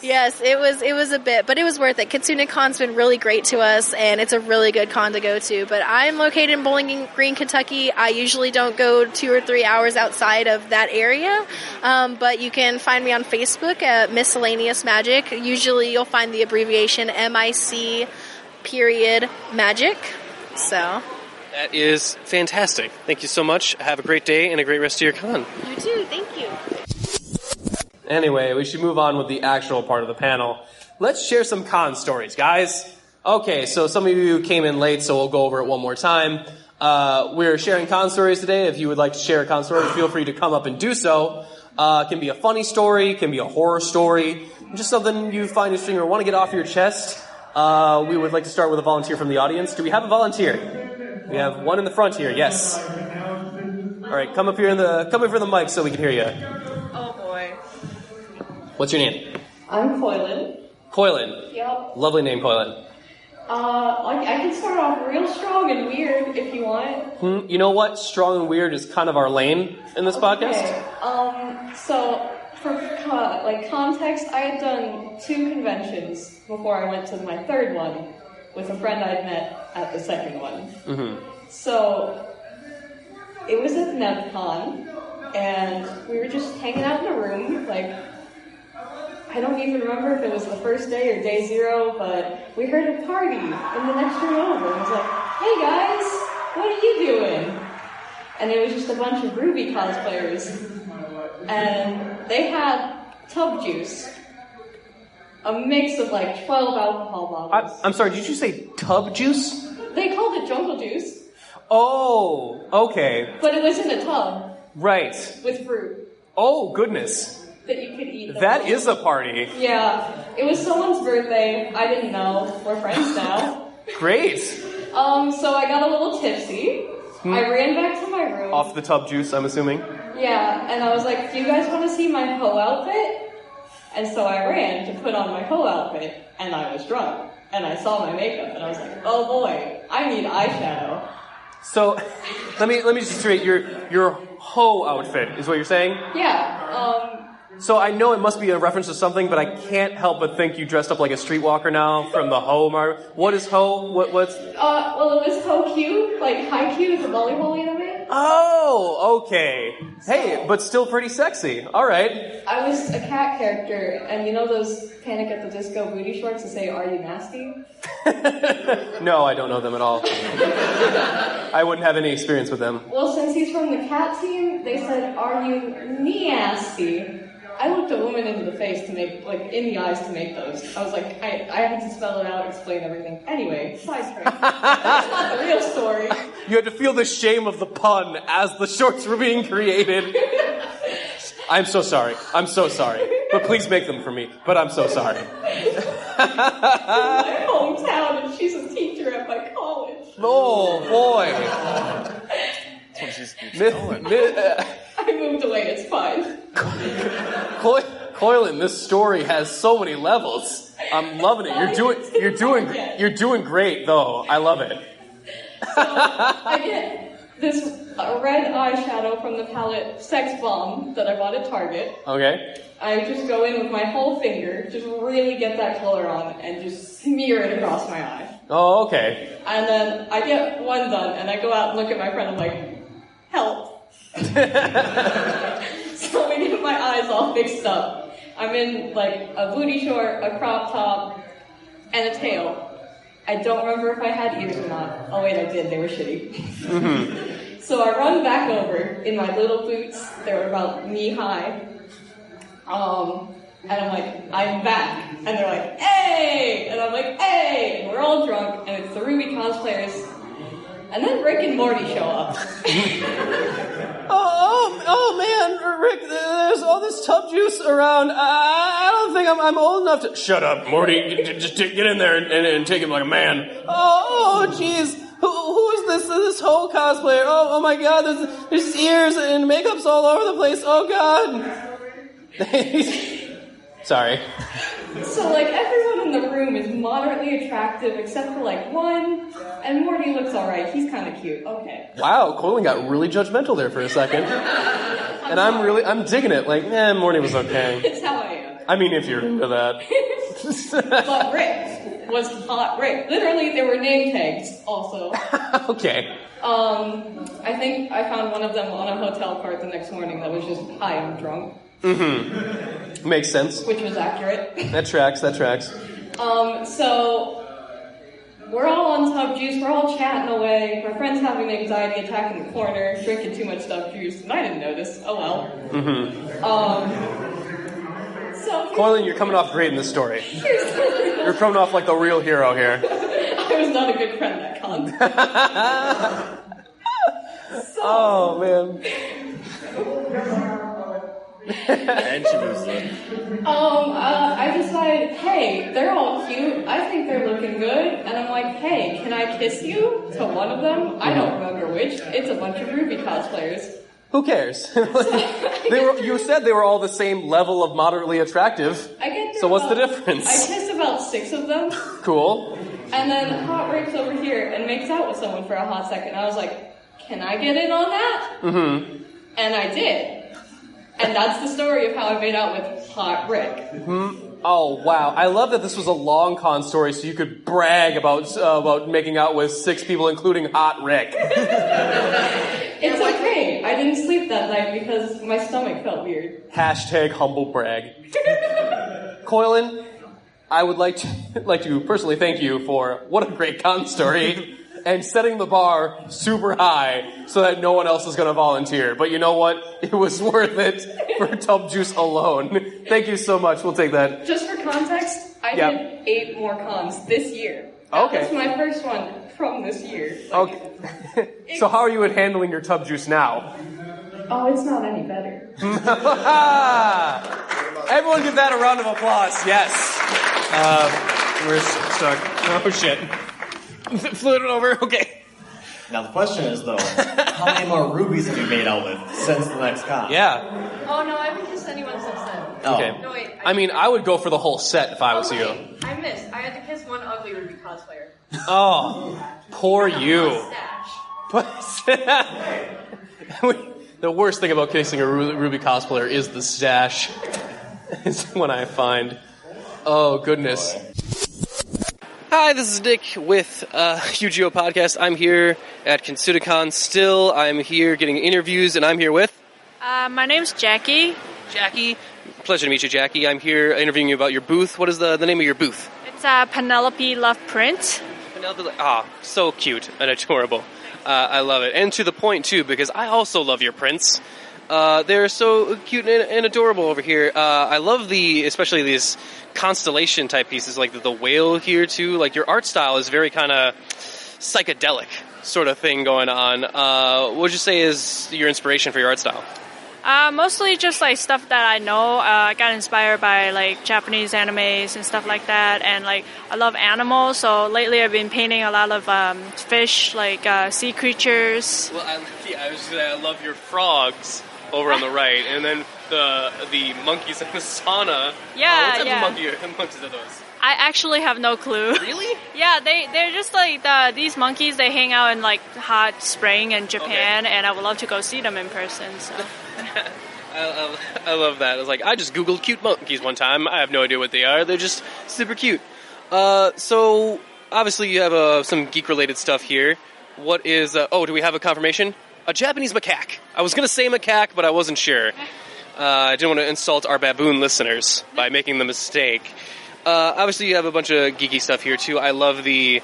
Yes, it was a bit, but it was worth it. Kitsune Kon's been really great to us, and it's a really good con to go to, but I'm located in Bowling Green, Kentucky. I usually don't go 2 or 3 hours outside of that area, but you can find me on Facebook at Miscellaneous Magic. Usually you'll find the abbreviation MIC Magic. So that is fantastic. Thank you so much. Have a great day and a great rest of your con. You too. Thank you. Anyway, we should move on with the actual part of the panel. Let's share some con stories, guys. Okay, so some of you came in late, so we'll go over it one more time. We're sharing con stories today. If you would like to share a con story, feel free to come up and do so. It can be a funny story, it can be a horror story, just something you find interesting or want to get off your chest. We would like to start with a volunteer from the audience. Do we have a volunteer? We have one in the front here. Yes. All right, come up here for the mic so we can hear you. Oh boy. What's your name? I'm Coylin. Coylin. Yep. Lovely name, Coylin. I can start off real strong and weird if you want. You know what? Strong and weird is kind of our lane in this podcast. So for context, I had done 2 conventions before I went to my 3rd one with a friend I'd met at the 2nd one. Mm-hmm. So it was at NevCon, and we were just hanging out in a room. I don't even remember if it was the first day or day 0, but we heard a party in the next room over. It was like, "Hey guys, what are you doing?" and it was just a bunch of Ruby cosplayers, and they had tub juice, a mix of like 12 alcohol bottles. I'm sorry, did you say tub juice? They called it jungle juice. Oh, okay. But it was in a tub. Right. With fruit. Oh, goodness. That you could eat. That is a party. Yeah. It was someone's birthday. I didn't know. We're friends now. Great. So I got a little tipsy. I ran back to my room. Off the tub juice, I'm assuming? Yeah, and I was like, do you guys want to see my hoe outfit? And so I ran to put on my hoe outfit, and I was drunk. And I saw my makeup, and I was like, oh boy, I need eyeshadow. So, let me just straight your hoe outfit is what you're saying? Yeah. So I know it must be a reference to something, but I can't help but think you dressed up like a streetwalker now from the hoe mar. What is hoe? What's? Well, it was hoe Q, like high Q, the volleyball anime. Oh, okay. Hey, but still pretty sexy. All right. I was a cat character, and you know those Panic at the Disco booty shorts that say, "Are you nasty?" No, I don't know them at all. I wouldn't have any experience with them. Well, since he's from the cat team, they said, "Are you nasty?" I looked a woman into the face to make, like, in the eyes to make those. I was like, I had to spell it out, explain everything. Anyway, sidetrack. That's not the real story. You had to feel the shame of the pun as the shorts were being created. I'm so sorry. I'm so sorry. But please make them for me. But I'm so sorry. My hometown, and she's a teacher at my college. Oh, boy. That's what she's going. I moved away, it's fine. Coylin, this story has so many levels. I'm loving it. You're doing great, though. I love it. So I get this red eyeshadow from the palette Sex Bomb that I bought at Target. Okay. I just go in with my whole finger, just really get that color on, and just smear it across my eye. Oh, okay. And then I get one done, and I go out and look at my friend, I'm like, help. So we get my eyes all fixed up. I'm in like a booty short, a crop top, and a tail. I don't remember if I had ears or not. Oh wait, I did. They were shitty. Mm-hmm. So I run back over in my little boots. They were about knee high. And I'm like, I'm back. And they're like, hey! And I'm like, hey! And we're all drunk, and it's the Ruby cosplayers. And then Rick and Morty show up. Oh man, Rick, there's all this tub juice around. I don't think I'm old enough to... Shut up, Morty. Just get in there and take him like a man. Oh, jeez. Who is this whole cosplayer? Oh my god, there's ears and makeup's all over the place. Oh god. Sorry. So, like, everyone in the room is moderately attractive except for, like, one, and Morty looks alright. He's kind of cute. Okay. Wow, Colin got really judgmental there for a second. And I'm digging it. Like, Morty was okay. It's how I am. I mean, if you're into that. But Rick was hot Rick. Literally, there were name tags also. Okay. I think I found one of them on a hotel cart the next morning that was just, hi, I'm drunk. Mm-hmm. Makes sense. Which was accurate. That tracks. So we're all on tub juice, we're all chatting away, my friend's having an anxiety attack in the corner, drinking too much tub juice, and I didn't notice. Oh well. Mm-hmm. So Coylin, you're coming off great in this story. You're coming off like the real hero here. I was not a good friend at con. Oh man. And she moves it. I decide, hey, they're all cute. I think they're looking good. And I'm like, hey, can I kiss you? To one of them. I don't remember which. It's a bunch of Ruby cosplayers. Who cares? You said they were all the same level of moderately attractive. So what's the difference? I kissed about 6 of them. Cool. And then Hot Rick's over here and makes out with someone for a hot second. I was like, can I get in on that? Mm-hmm. And I did. And that's the story of how I made out with Hot Rick. Mm-hmm. Oh, wow. I love that this was a long con story so you could brag about making out with 6 people, including Hot Rick. It's okay. I didn't sleep that night because my stomach felt weird. Hashtag humble brag. Coylin, I would like to personally thank you for what a great con story. and setting the bar super high so that no one else is going to volunteer. But you know what? It was worth it for tub juice alone. Thank you so much. We'll take that. Just for context, I did 8 more cons this year. That's my first one from this year. Okay. So how are you at handling your tub juice now? Oh, it's not any better. Everyone give that a round of applause. Yes. We're stuck. Oh, shit. Flew it over. Okay. Now the question is, though, how many more rubies have you made out with since the next con? Yeah. Oh, no, I haven't kissed anyone since then. Oh. Okay. No, wait. I mean, I would go for the whole set if I was you. I missed. I had to kiss one ugly Ruby cosplayer. Oh, poor you. Stash. The worst thing about kissing a Ruby cosplayer is the stash. Is what I find. Oh, goodness. Hi, this is Nick with Yu-Gi-Oh! Podcast. I'm here at Kitsune Kon still. I'm here getting interviews, and I'm here with... My name's Jackie. Jackie. Pleasure to meet you, Jackie. I'm here interviewing you about your booth. What is the name of your booth? It's Penelpe Love Prints. So cute and adorable. I love it. And to the point, too, because I also love your prints. They're so cute and adorable over here. I love especially these constellation type pieces, like the whale here, too. Like, your art style is very kind of psychedelic sort of thing going on. What would you say is your inspiration for your art style? Mostly just like stuff that I know. I got inspired by like Japanese animes and stuff like that, and like I love animals. So lately I've been painting a lot of fish, like sea creatures. Well, I love your frogs over on the right, and then the monkeys in the sauna. Yeah, what type of monkeys are those? I actually have no clue. Really? Yeah, they're just like these monkeys. They hang out in like hot spring in Japan, and I would love to go see them in person. So. I love that. It's like, I just Googled cute monkeys one time. I have no idea what they are. They're just super cute. So, obviously you have some geek-related stuff here. What is... do we have a confirmation? A Japanese macaque. I was going to say macaque, but I wasn't sure. I didn't want to insult our baboon listeners by making the mistake. Obviously you have a bunch of geeky stuff here, too. I love the...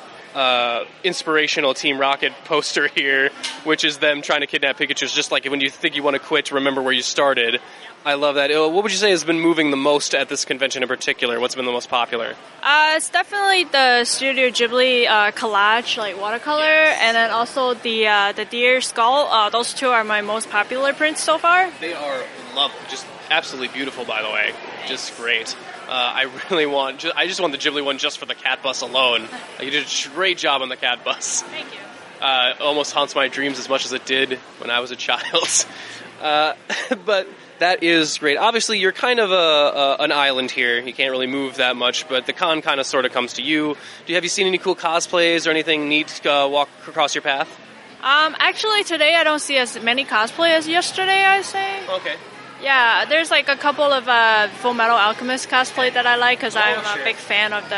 inspirational Team Rocket poster here, which is them trying to kidnap Pikachu. Just like when you think you want to quit, remember where you started. I love that. What would you say has been moving the most at this convention in particular? What's been the most popular? It's definitely the Studio Ghibli collage, like watercolor, and then also the deer skull. Those two are my most popular prints so far. They are lovely, just absolutely beautiful, by the way. Just great. I just want the Ghibli one just for the cat bus alone. You did a great job on the cat bus. Thank you. Almost haunts my dreams as much as it did when I was a child. But that is great. Obviously, you're kind of an island here. You can't really move that much, but the con kind of sort of comes to you. Have you seen any cool cosplays or anything neat walk across your path? Actually, today I don't see as many cosplay as yesterday, I say. Okay. Yeah, there's like a couple of Full Metal Alchemist cosplay that I like because I'm a big fan of the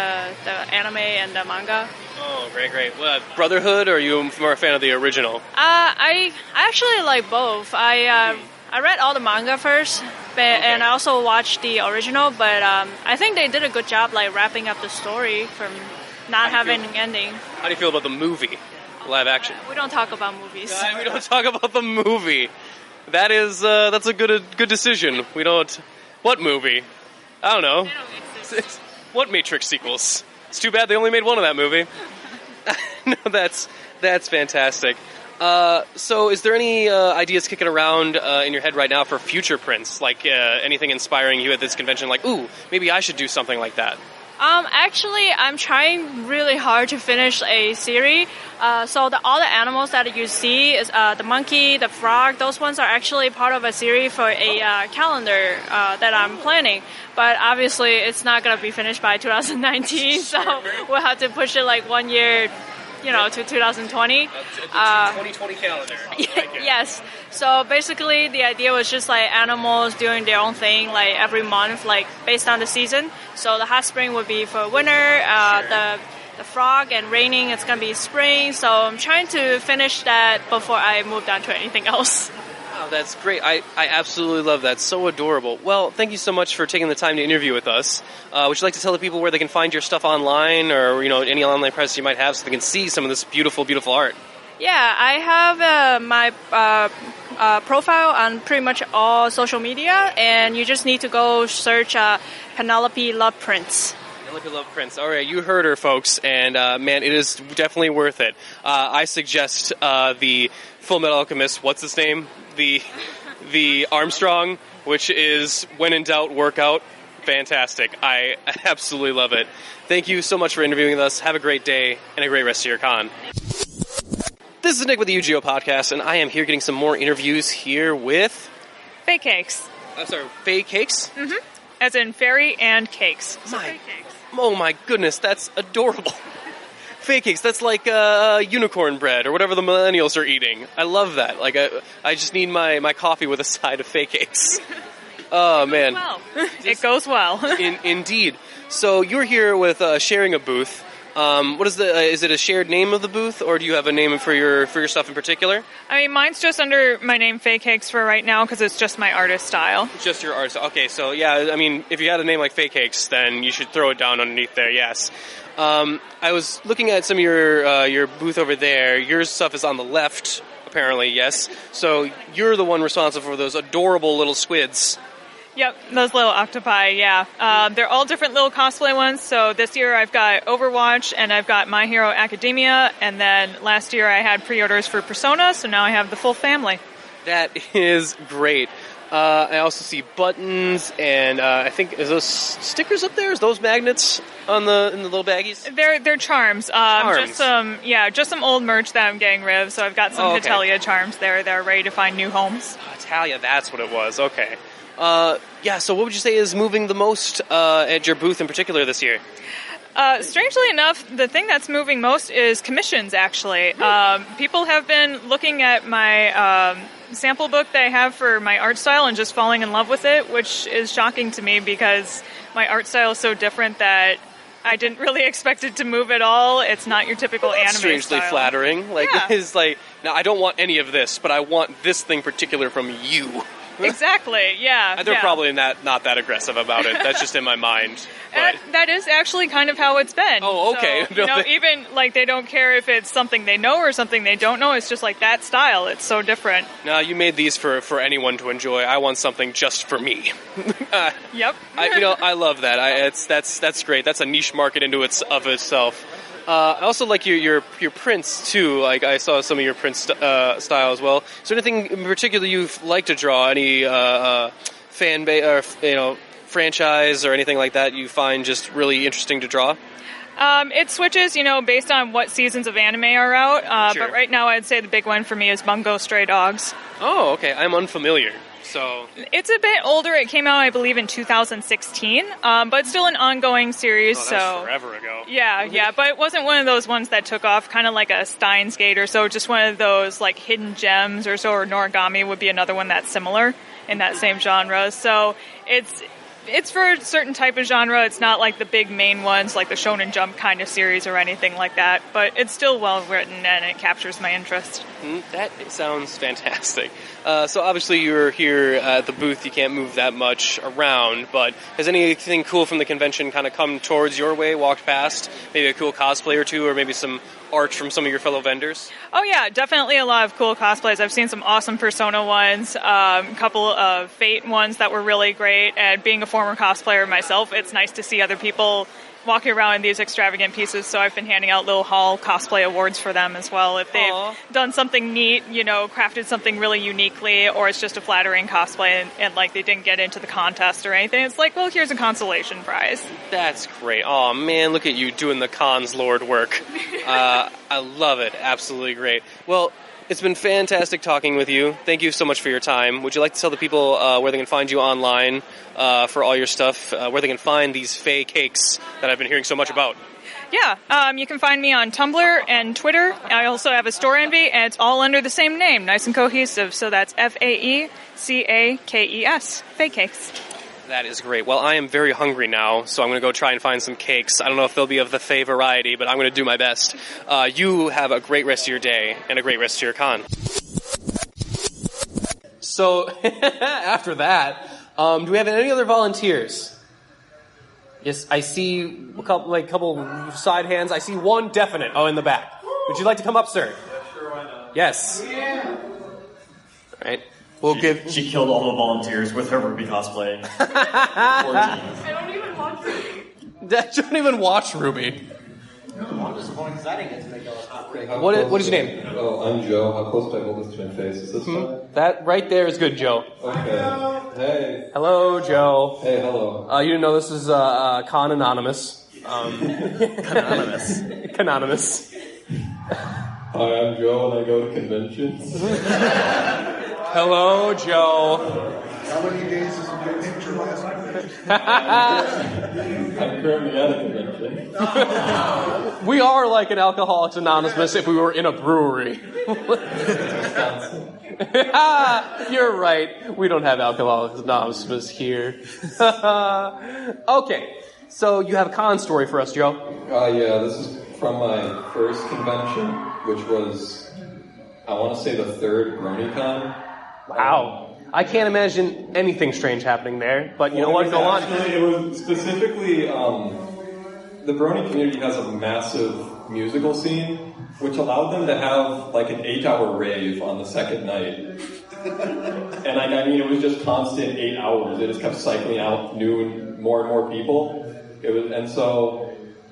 anime and the manga. Oh, great. Well, Brotherhood, or are you more a fan of the original? I actually like both. I read all the manga first, and I also watched the original, but I think they did a good job like wrapping up the story from not having an ending. How do you feel about the movie, live action? We don't talk about movies. We don't talk about the movie. That's a good decision. We don't... What movie? I don't know. What Matrix sequels? It's too bad they only made one of that movie. No, that's fantastic. So is there any ideas kicking around in your head right now for future prints? Like anything inspiring you at this convention? Like, ooh, maybe I should do something like that. Actually, I'm trying really hard to finish a series. So all the animals that you see, is the monkey, the frog, those ones are actually part of a series for a calendar that I'm planning. But obviously, it's not going to be finished by 2019, so we'll have to push it like 1 year, to 2020. The 2020 calendar. Yes. So basically, the idea was just like animals doing their own thing, like every month, like based on the season. So the hot spring would be for winter. The frog and raining, it's gonna be spring. So I'm trying to finish that before I move on to anything else. Oh, that's great. I absolutely love that. So adorable. Well, thank you so much for taking the time to interview with us. Would you like to tell the people where they can find your stuff online, or any online presence you might have, so they can see some of this beautiful, beautiful art? Yeah, I have my profile on pretty much all social media, and you just need to go search Penelpe Love Prints. Penelpe Love Prints. All right, you heard her, folks, and man, it is definitely worth it. I suggest the Full Metal Alchemist, what's his name? The Armstrong, which is when in doubt, workout. Fantastic. I absolutely love it. Thank you so much for interviewing with us. Have a great day and a great rest of your con. This is Nick with the UGO Podcast, and I am here getting some more interviews here with... Fae Cakes. I'm sorry, Fae Cakes? Mm-hmm. As in fairy and cakes. So Fae Cakes. Oh my goodness, that's adorable. Fae Cakes, that's like unicorn bread or whatever the millennials are eating. I love that. Like, I just need my coffee with a side of Fae Cakes. Oh, man. It goes well. Indeed. So you're here with sharing a booth. What is is it a shared name of the booth, or do you have a name for your stuff in particular? I mean, mine's just under my name, Fae Cakes, for right now, because it's just my artist style. Just your artist. Okay, so yeah, I mean, if you had a name like Fae Cakes, then you should throw it down underneath there. Yes. I was looking at some of your booth over there. Your stuff is on the left, apparently. Yes. So you're the one responsible for those adorable little squids. Yep, those little octopi, yeah. They're all different little cosplay ones. So this year I've got Overwatch and I've got My Hero Academia. And then last year I had pre-orders for Persona, so now I have the full family. That is great. I also see buttons and I think, is those stickers up there? Is those magnets in the little baggies? They're charms. Just some old merch that I'm getting rid of. So I've got some Hetalia charms there that are ready to find new homes. Hetalia, that's what it was. Okay. So what would you say is moving the most at your booth in particular this year? Strangely enough, the thing that's moving most is commissions, actually. People have been looking at my sample book that I have for my art style and just falling in love with it, which is shocking to me because my art style is so different that I didn't really expect it to move at all. It's not your typical anime strangely style. Flattering. It's like, now I don't want any of this, but I want this thing particular from you. Exactly, yeah. They're probably not that aggressive about it. That's just in my mind. That is actually kind of how it's been. Oh, okay. So, even, they don't care if it's something they know or something they don't know. It's just like that style. It's so different. No, you made these for anyone to enjoy. I want something just for me. Yep. I love that. That's great. That's a niche market into itself. I also like your prints too. Like I saw some of your print style as well. Is there anything in particular you like to draw? Any fan base or franchise or anything like that you find just really interesting to draw? It switches, based on what seasons of anime are out. Sure. But right now, I'd say the big one for me is Bungo Stray Dogs. Oh, okay. I'm unfamiliar. So it's a bit older. It came out, I believe, in 2016, but still an ongoing series. Oh, that was forever ago. Yeah, but it wasn't one of those ones that took off, kind of like a Steins Gate or so. Just one of those hidden gems or so. Or Noragami would be another one that's similar in that same genre. So it's for a certain type of genre. It's not like the big main ones, like the Shonen Jump kind of series or anything like that. But it's still well written and it captures my interest. That sounds fantastic. So obviously you're here at the booth. You can't move that much around. But has anything cool from the convention kind of come towards your way, walked past? Maybe a cool cosplay or two, or maybe some art from some of your fellow vendors? Oh yeah, definitely a lot of cool cosplays. I've seen some awesome Persona ones, a couple of Fate ones that were really great, and being a former cosplayer myself, it's nice to see other people walking around in these extravagant pieces, so I've been handing out little Hall cosplay awards for them as well. If they've done something neat, crafted something really uniquely, or it's just a flattering cosplay and they didn't get into the contest or anything, it's like, well, here's a consolation prize. That's great. Oh man, look at you doing the cons lord work. I love it. Absolutely great. Well, it's been fantastic talking with you. Thank you so much for your time. Would you like to tell the people where they can find you online for all your stuff, where they can find these Fae Cakes that I've been hearing so much about? Yeah, you can find me on Tumblr and Twitter. I also have a store envy, and it's all under the same name, nice and cohesive. So that's FAECAKES, Fae Cakes. That is great. Well, I am very hungry now, so I'm going to go try and find some cakes. I don't know if they'll be of the Fae variety, but I'm going to do my best. You have a great rest of your day and a great rest of your con. So after that, do we have any other volunteers? Yes, I see a couple side hands. I see one definite. Oh, in the back. Would you like to come up, sir? Sure, why not? Yes. Yeah. All right. We'll give. She killed all the volunteers with her Ruby cosplay. I don't even watch Ruby. Don't even watch Ruby. I'm disappointed because I didn't get to make a hot break. What is your name? Oh, I'm Joe. How close do I hold this to my face? Is this fine? That right there is good, Joe. Okay. Hey. Hello, Joe. Hey, hello. You didn't know this is Con Anonymous. Canonymous. Canonymous. Hi, I'm Joe, and I go to conventions. Hello, Joe. How many days has it been since your last convention? I'm currently at a convention. We are like an Alcoholics Anonymous if we were in a brewery. You're right. We don't have Alcoholics Anonymous here. Okay, so you have a con story for us, Joe. Yeah, this is from my first convention, which was, I want to say, the third BronyCon. Wow. I can't imagine anything strange happening there, but you know what? Go on. It was specifically, the Brony community has a massive musical scene, which allowed them to have like an 8-hour rave on the second night. And I mean, it was just constant 8 hours. It just kept cycling out new, more and more people.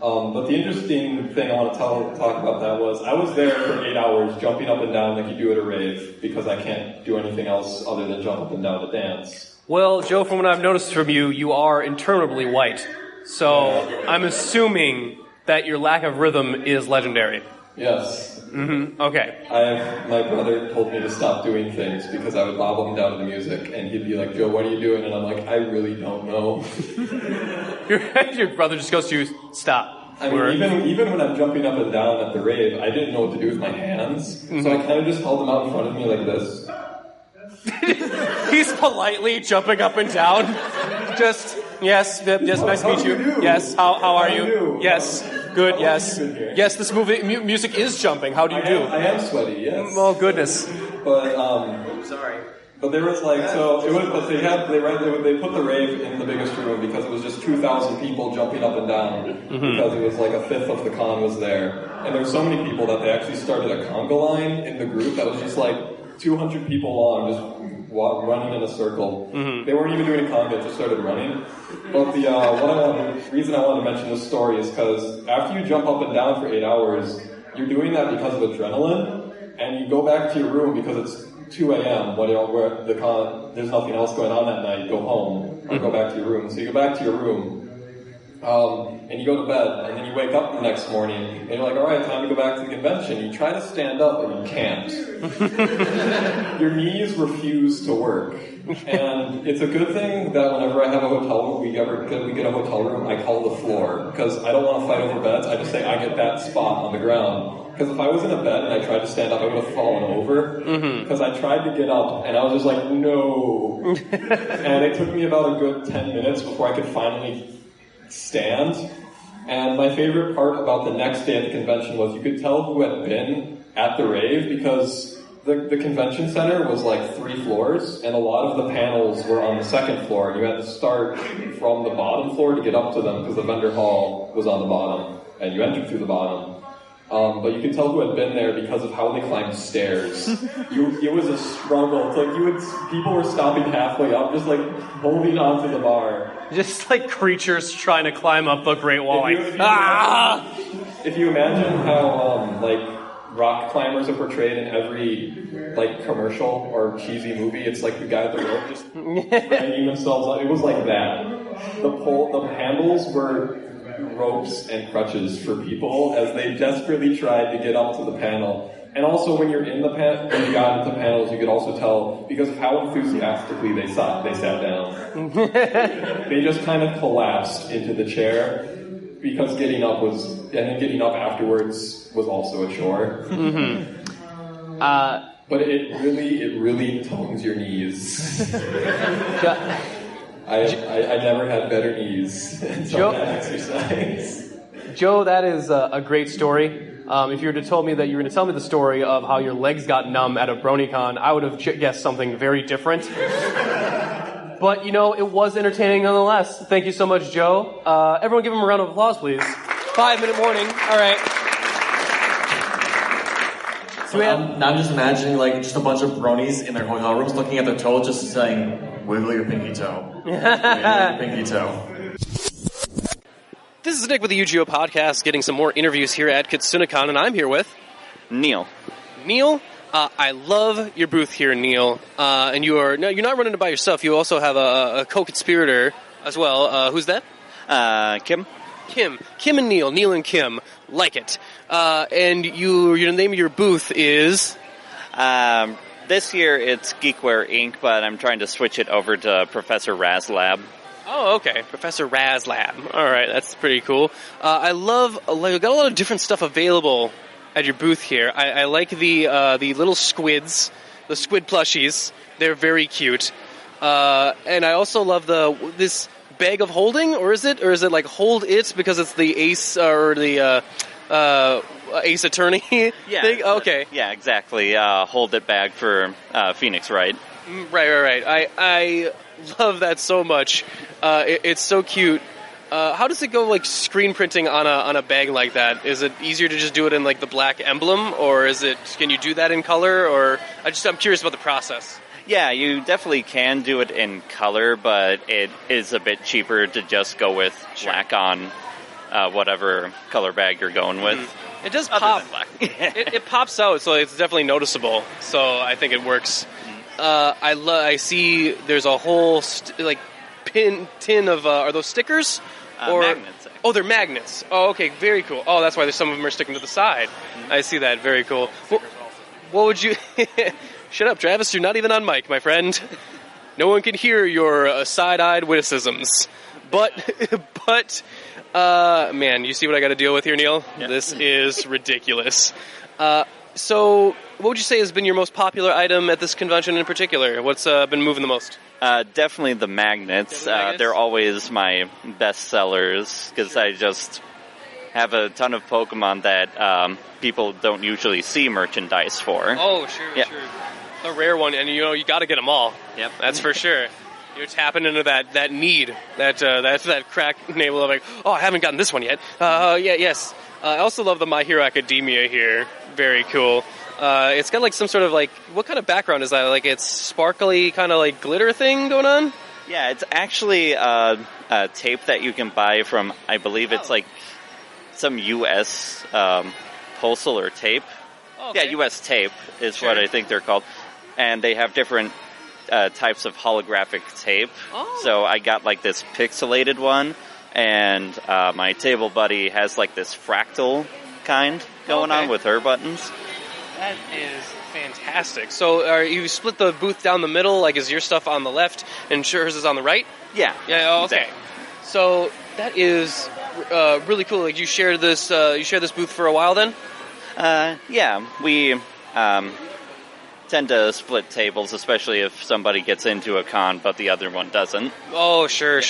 But the interesting thing I want to talk about that was I was there for 8 hours jumping up and down like you do at a rave because I can't do anything else other than jump up and down to dance. Well, Joe, from what I've noticed from you, you are interminably white. So I'm assuming that your lack of rhythm is legendary. Yes. Mm-hmm. Okay. My brother told me to stop doing things because I would bobble him down to the music and he'd be like, Joe, what are you doing? And I'm like, I really don't know. Your brother just goes to you, stop. I mean, even when I'm jumping up and down at the rave, I didn't know what to do with my hands. Mm-hmm. So I kind of just held them out in front of me like this. He's politely jumping up and down. Just, yes, nice to meet you. Yes, how are you? Yes, good, yes. Yes, this music is jumping. How do you do? I am sweaty, yes. Oh, goodness. But, sorry. But there was like, so it was, but they put the rave in the biggest room because it was just 2,000 people jumping up and down because it was like a fifth of the con was there. And there were so many people that they actually started a conga line in the group that was just like 200 people long, just running in a circle. Mm-hmm. They weren't even doing a conga, just started running. But the reason I wanted to mention this story is because after you jump up and down for 8 hours, you're doing that because of adrenaline, and you go back to your room because it's 2 a.m. where the con, there's nothing else going on that night. Go home or go back to your room. So you go back to your room, and you go to bed, and then you wake up the next morning, and you're like, all right, time to go back to the convention. You try to stand up, and you can't. Your knees refuse to work. And it's a good thing that whenever I have a hotel room, we get a hotel room, I call the floor. Because I don't want to fight over beds, I just say I get that spot on the ground. Because if I was in a bed and I tried to stand up, I would have fallen over. Because I tried to get up, and I was just like, no. And it took me about a good 10 minutes before I could finally stand. And my favorite part about the next day at the convention was you could tell who had been at the rave because the convention center was like 3 floors, and a lot of the panels were on the 2nd floor. You had to start from the bottom floor to get up to them because the vendor hall was on the bottom, and you entered through the bottom. But you could tell who had been there because of how they climbed stairs. It was a struggle. It's like people were stopping halfway up, just like holding onto the bar. Just like creatures trying to climb up the Great Wall. If you imagine how like rock climbers are portrayed in every like commercial or cheesy movie, it's like the guy at the rope just hanging themselves up. It was like that. The handles were ropes and crutches for people as they desperately tried to get up to the panel. And also when you're in when you got into panels, you could also tell because of how enthusiastically they sat down. They just kind of collapsed into the chair because getting up afterwards was also a chore. Mm-hmm. But it really tones your knees. I never had better knees until that exercise. Joe, that is a great story. If you were to tell me that you were going to tell me the story of how your legs got numb at a BronyCon, I would have guessed something very different. But, it was entertaining nonetheless. Thank you so much, Joe. Everyone give him a round of applause, please. 5-minute warning. All right. So now I'm just imagining just a bunch of bronies in their hotel rooms looking at their toe, just saying, "Wiggle your pinky toe, wiggle your pinky toe." This is Nick with the UGO podcast, getting some more interviews here at KitsuneKon, and I'm here with Neil. Neil, I love your booth here, Neil. And you're not running it by yourself. You also have a co-conspirator as well. Who's that? Kim. Kim and Neil and Kim, like it. And your name of your booth is? This year it's Geekware Inc., but I'm trying to switch it over to Professor Raz Lab. Oh, okay. Professor Raz Lab. All right, that's pretty cool. I love, got a lot of different stuff available at your booth here. I like the little squids, the squid plushies. They're very cute. And I also love this bag of holding, or is it like hold it because it's the ace or the ace attorney thing? Okay. Yeah, exactly. Hold it bag for Phoenix Wright. Right. I love that so much. It's so cute. How does it go screen printing on a bag like that? Is it easier to just do it in the black emblem, or can you do that in color? Or I'm curious about the process. Yeah, you definitely can do it in color, but it is a bit cheaper to just go with black on whatever color bag you're going with. Mm-hmm. It does pop. It pops out, so it's definitely noticeable. So I think it works. I see there's a whole tin of are those stickers or magnets? Oh, they're magnets. Oh, okay, very cool. Oh, that's why some of them are sticking to the side. Mm-hmm. I see that. Very cool. What would you? Shut up, Travis. You're not even on mic, my friend. No one can hear your side-eyed witticisms. But man, you see what I got to deal with here, Neil? Yeah. This is ridiculous. So, what would you say has been your most popular item at this convention in particular? What's been moving the most? Definitely the magnets. They're always my best sellers because I just have a ton of Pokemon that people don't usually see merchandise for. Oh, sure. A rare one, and you got to get them all. Yep, that's for sure. You're tapping into that need, that crack navel of I haven't gotten this one yet. Yes. I also love the My Hero Academia here. Very cool. It's got some sort of what kind of background is that? It's sparkly kind of glitter thing going on? Yeah, it's actually a tape that you can buy from, I believe it's some U.S. postal or tape. Oh, okay. Yeah, U.S. tape is what I think they're called. And they have different types of holographic tape. Oh. So I got this pixelated one, and my table buddy has this fractal kind going on with her buttons. That is fantastic. So you split the booth down the middle, is your stuff on the left and hers is on the right? Yeah. Yeah, okay. Exactly. So that is really cool. You share this booth for a while then? Yeah, we tend to split tables, especially if somebody gets into a con but the other one doesn't. Oh, sure.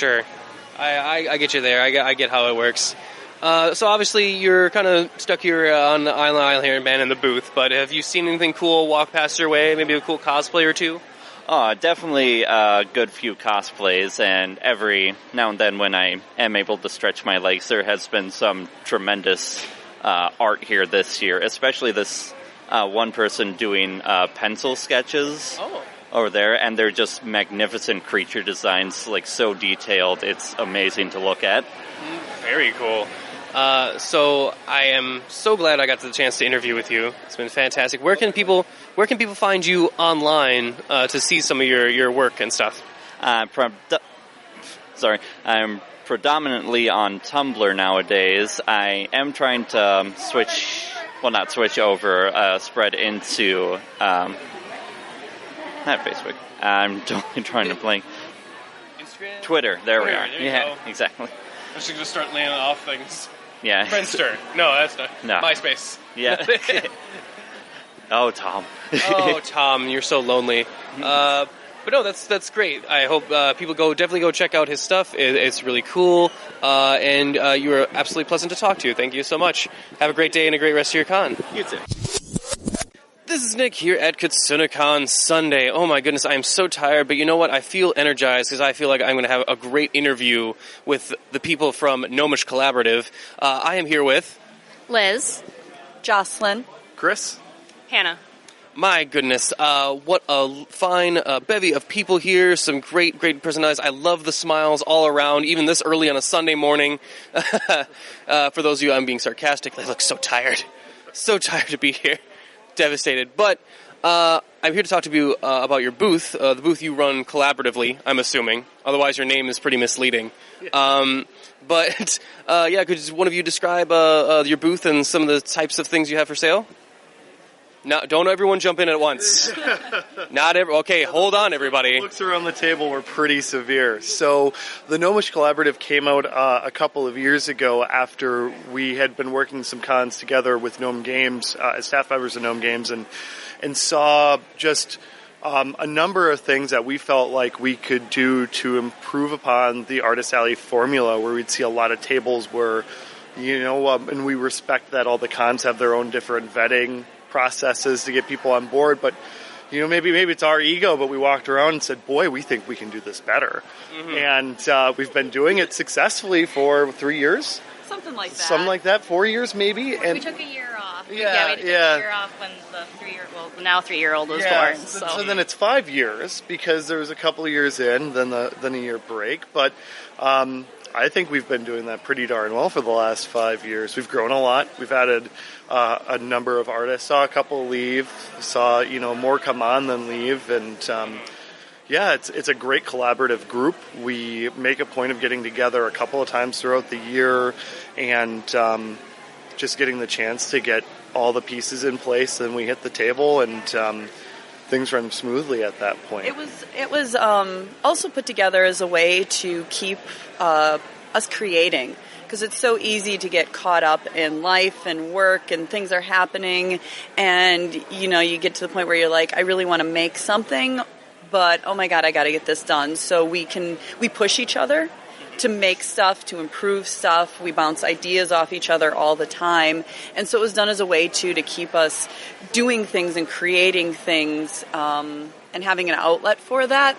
I get you there. I get how it works. So obviously you're kind of stuck here on the island here, man, in the booth. But have you seen anything cool walk past your way? Maybe a cool cosplay or two? Oh, definitely a good few cosplays. And every now and then when I am able to stretch my legs, there has been some tremendous art here this year. Especially this one person doing pencil sketches. Oh. Over there, and they're just magnificent creature designs, so detailed. It's amazing to look at. Very cool. So I am so glad I got the chance to interview with you. It's been fantastic. Where can people find you online to see some of your work and stuff? I'm predominantly on Tumblr nowadays. I am trying to spread into not Facebook. I'm totally trying to blank. Instagram? Twitter. There we are. Yeah, go. Exactly. I should just start laying off things. Yeah. Friendster. No, that's not. No. MySpace. Yeah. Oh, Tom. Oh, Tom, you're so lonely. But no, that's great. I hope people definitely go check out his stuff. It's really cool. and you were absolutely pleasant to talk to. Thank you so much. Have a great day and a great rest of your con. You too. This is Nick here at KitsuneKon Sunday. Oh my goodness, I am so tired, but you know what? I feel energized because I feel like I'm going to have a great interview with the people from Gnomish Collaborative. I am here with Liz, Jocelyn, Chris, Hannah. My goodness, what a fine bevy of people here. Some great personalities. I love the smiles all around, even this early on a Sunday morning. For those of you, I'm being sarcastic. They look so tired. So tired to be here. Devastated. But I'm here to talk to you about your booth, the booth you run collaboratively, I'm assuming. Otherwise, your name is pretty misleading. But could one of you describe your booth and some of the types of things you have for sale? No, don't everyone jump in at once. Okay, hold on, everybody. The looks around the table were pretty severe. So the Gnomish Collaborative came out a couple of years ago after we had been working some cons together with Gnome Games, as staff members of Gnome Games, and saw just a number of things that we felt like we could do to improve upon the Artist Alley formula, where we'd see a lot of tables where, and we respect that all the cons have their own different vetting processes to get people on board, but maybe it's our ego, but we walked around and said, boy, we think we can do this better. And we've been doing it successfully for 3 years, Something like that. 4 years maybe. And we took a year off. We took a year off when the 3-year-old was born. So then it's 5 years, because there was a couple of years in, then a year break. But I think we've been doing that pretty darn well for the last 5 years. We've grown a lot. We've added a number of artists. Saw a couple leave. Saw more come on than leave. And it's a great collaborative group. We make a point of getting together a couple of times throughout the year, and just getting the chance to get all the pieces in place. And we hit the table, and things run smoothly at that point. It was also put together as a way to keep us creating, because it's so easy to get caught up in life and work, and things are happening, and you get to the point where you're like, I really want to make something, but oh my god, I got to get this done. So we push each other to make stuff, to improve stuff. We bounce ideas off each other all the time, and so it was done as a way to keep us doing things and creating things, and having an outlet for that.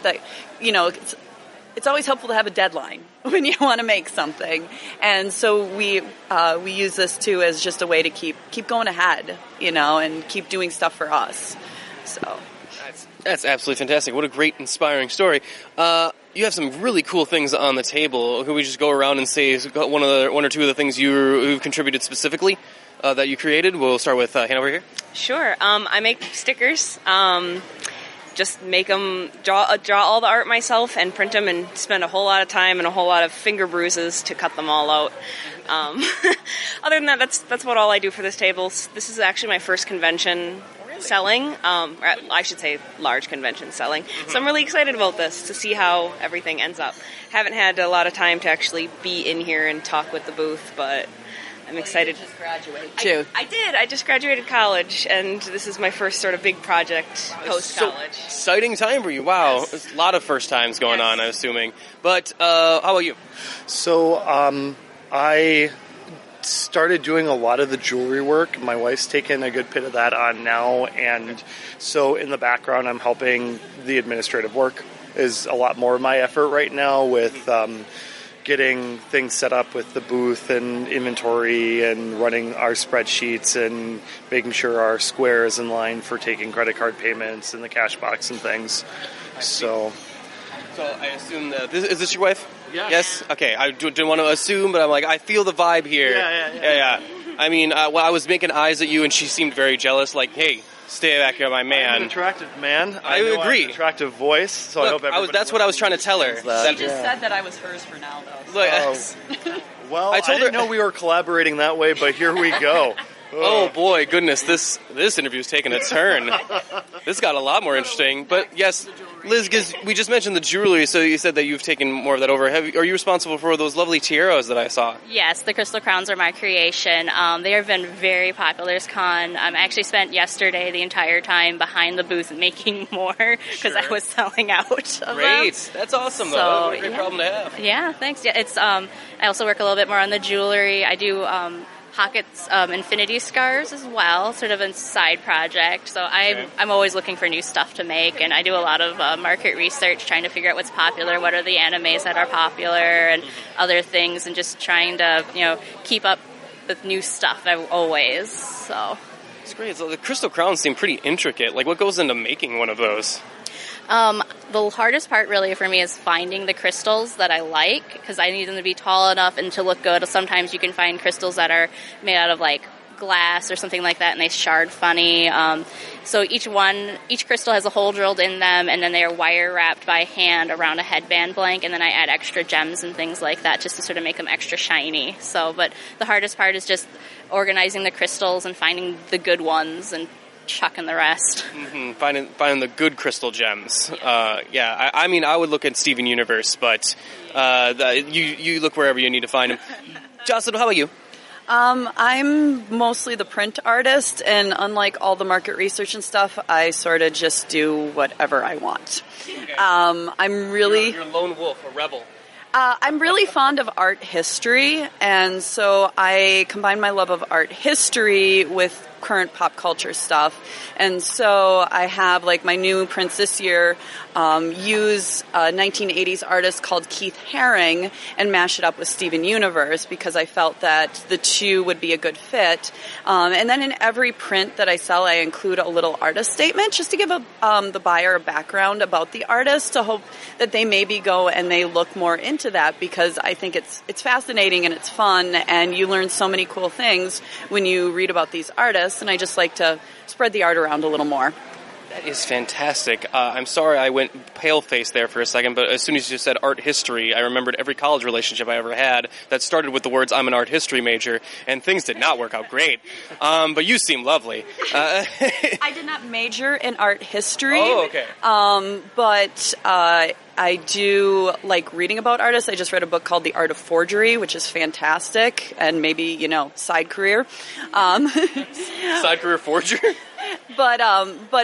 It's always helpful to have a deadline when you want to make something, and so we use this too as just a way to keep going ahead, and keep doing stuff for us. So that's absolutely fantastic. What a great, inspiring story. You have some really cool things on the table. Could we just go around and say one or two of the things you've contributed specifically that you created? We'll start with Hannah over here. Sure. I make stickers. Just make them, draw all the art myself and print them, and spend a whole lot of time and a whole lot of finger bruises to cut them all out. Other than that, that's what all I do for this table. This is actually my first convention selling. Or I should say large convention selling. So I'm really excited about this, to see how everything ends up. Haven't had a lot of time to actually be in here and talk with the booth, but I'm excited. You just graduated too. I did. I just graduated college, and this is my first sort of big project post-college. So exciting time for you. Wow. Yes. There's a lot of first times going on, I'm assuming. But how about you? So I started doing a lot of the jewelry work. My wife's taken a good bit of that on now, and so in the background I'm helping. The administrative work is a lot more of my effort right now, with getting things set up with the booth and inventory, and running our spreadsheets, and making sure our square is in line for taking credit card payments and the cash box and things. So I assume that is this your wife? Yeah. Yes? Okay, I didn't want to assume, but I'm like, I feel the vibe here. Yeah. I mean, I was making eyes at you, and she seemed very jealous, like, hey, stay back here, my man. I'm an attractive man. I agree. I have an attractive voice, so Look, I hope everybody... that's what I was trying to tell her. She just said that I was hers for now, though. Look, well, I didn't know we were collaborating that way, but here we go. Oh boy, goodness, this interview's taken a turn. This got a lot more interesting. But yes, Liz, we just mentioned the jewelry, so you said that you've taken more of that over. Are you responsible for those lovely tiaras that I saw? Yes, the crystal crowns are my creation. They have been very popular this con. I actually spent yesterday the entire time behind the booth making more because I was selling out of them. Great, that's awesome though. So, That's a great problem to have. Yeah, thanks. Yeah, it's. I also work a little bit more on the jewelry. I do Hockett's infinity scars as well, sort of a side project. So I'm always looking for new stuff to make, and I do a lot of market research, trying to figure out what's popular, what are the animes that are popular, and other things, and just trying to keep up with new stuff always. So it's great. So the crystal crowns seem pretty intricate. Like, what goes into making one of those? The hardest part really for me is finding the crystals that I like, because I need them to be tall enough and to look good. Sometimes you can find crystals that are made out of like glass or something like that, and they shard funny. So each crystal has a hole drilled in them, and then they are wire wrapped by hand around a headband blank, and then I add extra gems and things like that just to sort of make them extra shiny. But the hardest part is just organizing the crystals and finding the good ones and chucking the rest. Mm-hmm. Finding the good crystal gems. I mean, I would look at Steven Universe, but you look wherever you need to find him. Jocelyn, how about you? I'm mostly the print artist, and unlike all the market research and stuff, I sort of just do whatever I want. Okay. I'm really... You're a lone wolf, a rebel. I'm really fond of art history, and so I combine my love of art history with current pop culture stuff. And so I have, like, my new prints this year use a 1980s artist called Keith Haring and mash it up with Steven Universe, because I felt that the two would be a good fit. And then in every print that I sell, I include a little artist statement just to give the buyer a background about the artist, to hope that they maybe go and they look more into that, because I think it's fascinating and it's fun, and you learn so many cool things when you read about these artists, and I just like to spread the art around a little more. That is fantastic. I'm sorry I went pale-faced there for a second, but as soon as you said art history, I remembered every college relationship I ever had that started with the words, I'm an art history major, and things did not work out great. But you seem lovely. I did not major in art history. Oh, okay. But I do like reading about artists. I just read a book called The Art of Forgery, which is fantastic, and maybe, side career. Side career forger? But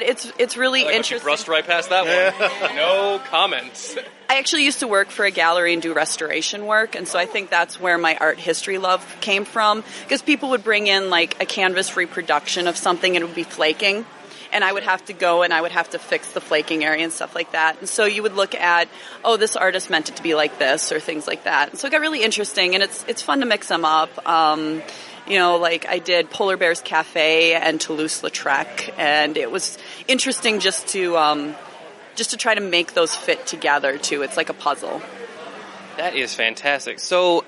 it's really interesting. You brushed right past that one. No comments. I actually used to work for a gallery and do restoration work, and so I think that's where my art history love came from, because people would bring in like a canvas reproduction of something and it would be flaking, and I would have to go and I would have to fix the flaking area and stuff like that. And so you would look at, this artist meant it to be like this, or things like that. And so it got really interesting, and it's fun to mix them up. Like I did Polar Bears Cafe and Toulouse-Lautrec, and it was interesting just to try to make those fit together too. It's like a puzzle. That is fantastic. So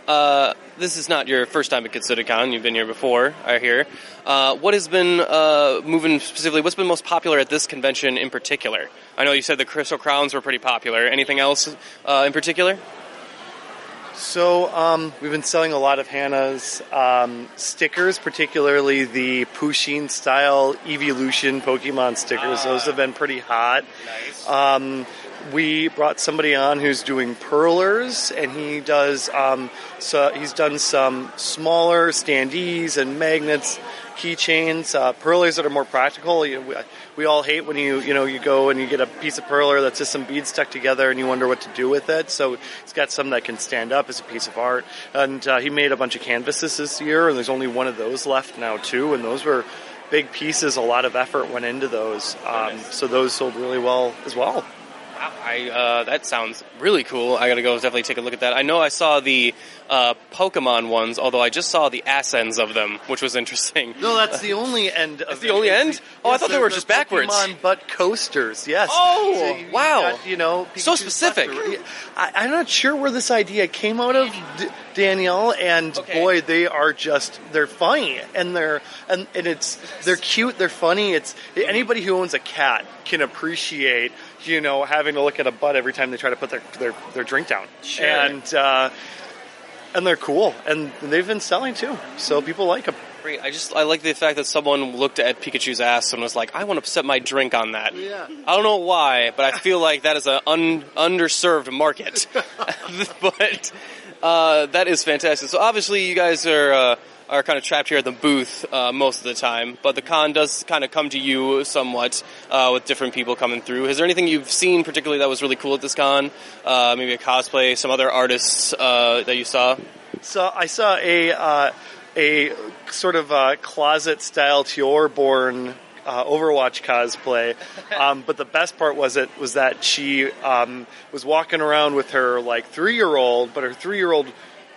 this is not your first time at KitsuneKon. You've been here before, I hear. What has been moving specifically? What's been most popular at this convention in particular? I know you said the crystal crowns were pretty popular. Anything else in particular? So we've been selling a lot of Hannah's stickers, particularly the Pusheen style Evolution Pokemon stickers. Those have been pretty hot. Nice. We brought somebody on who's doing perlers, and he does. He's done some smaller standees and magnets, keychains, perlers that are more practical. We all hate when you go and you get a piece of perler that's just some beads stuck together and you wonder what to do with it. So he's got some that can stand up as a piece of art. And he made a bunch of canvases this year, and there's only one of those left now too. And those were big pieces. A lot of effort went into those. So those sold really well as well. Wow, that sounds really cool. I gotta go definitely take a look at that. I know I saw the Pokemon ones, although I just saw the ass ends of them, which was interesting. No, that's the only end of That's the only end? I thought they were just backwards. Pokemon butt coasters, yes. Oh, so wow. Got, so specific. I'm not sure where this idea came out of, Danielle, and boy, they're funny, and they're cute, they're funny. It's anybody who owns a cat can appreciate having to look at a butt every time they try to put their drink down. Sure. And and they're cool, and they've been selling too, so people like them. Great. I like the fact that someone looked at Pikachu's ass and was like, I want to set my drink on that. Yeah. I don't know why, but I feel like that is an underserved market. But that is fantastic. So obviously you guys are kind of trapped here at the booth most of the time, but the con does kind of come to you somewhat with different people coming through. Is there anything you've seen particularly that was really cool at this con? Maybe a cosplay, some other artists that you saw? So I saw a sort of closet-style Tjorborn Overwatch cosplay, but the best part was that she was walking around with her 3-year-old, but her 3-year-old,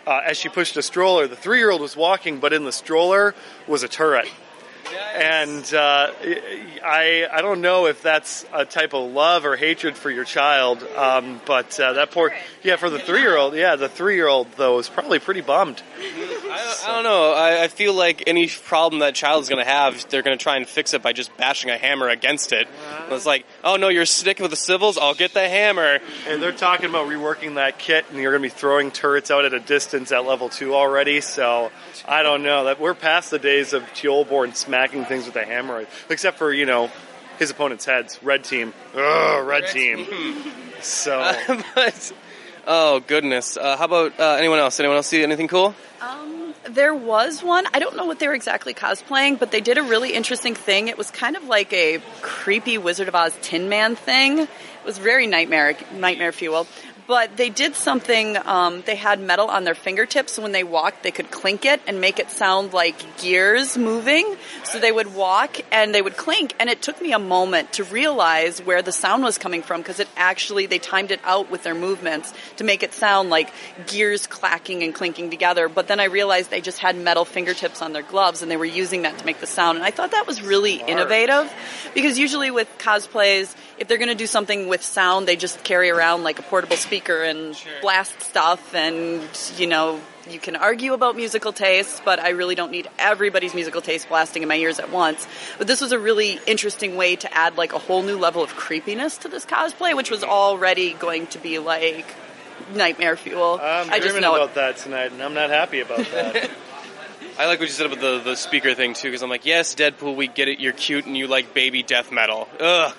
as she pushed a stroller, the 3-year-old was walking, but in the stroller was a turret. And I don't know if that's a type of love or hatred for your child, but that poor, for the 3-year-old, the 3-year-old though was probably pretty bummed. I don't know. I feel like any problem that child's going to have, they're going to try and fix it by just bashing a hammer against it. It's like, oh no, you're sticking with the civils? I'll get the hammer. And they're talking about reworking that kit, and you're going to be throwing turrets out at a distance at level 2 already, so I don't know. That we're past the days of Tjolborn smacking things with a hammer, except for, his opponent's heads. Red team. Ugh, red team. So. Oh, goodness. How about anyone else? Anyone else see anything cool? There was one. I don't know what they were exactly cosplaying, but they did a really interesting thing. It was kind of like a creepy Wizard of Oz Tin Man thing. It was very nightmare fuel. But they did something, they had metal on their fingertips, so when they walked, they could clink it and make it sound like gears moving. So they would walk and they would clink, and it took me a moment to realize where the sound was coming from, because they timed it out with their movements to make it sound like gears clacking and clinking together. But then I realized they just had metal fingertips on their gloves, and they were using that to make the sound. And I thought that was really innovative, because usually with cosplays, if they're going to do something with sound, they just carry around like a portable speaker and blast stuff, and you can argue about musical tastes, but I really don't need everybody's musical taste blasting in my ears at once. But this was a really interesting way to add a whole new level of creepiness to this cosplay, which was already going to be nightmare fuel. I'm dreaming about that tonight, and I'm not happy about that. I like what you said about the speaker thing too, because I'm like, yes, Deadpool, we get it, you're cute and you like baby death metal. Ugh.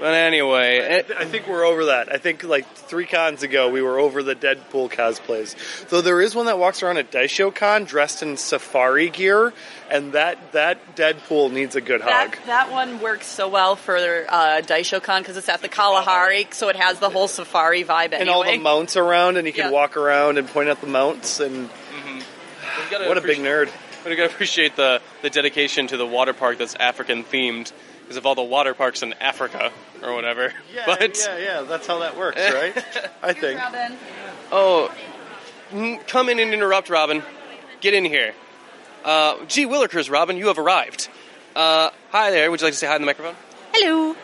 But anyway, I think we're over that. I think 3 cons ago we were over the Deadpool cosplays. Though there is one that walks around at Daisho Con dressed in safari gear, and that Deadpool needs a good hug. That one works so well for Daisho Con because it's at the Kalahari, so it has the whole safari vibe anyway. And all the mounts around, and you can walk around and point at the mounts, and what a big nerd. But you gotta appreciate the dedication to the water park that's African themed. Because of all the water parks in Africa or whatever. Yeah, that's how that works, right? I think. Robin. Oh, come in and interrupt, Robin. Get in here. Gee Willikers, Robin, you have arrived. Hi there. Would you like to say hi in the microphone? Hello.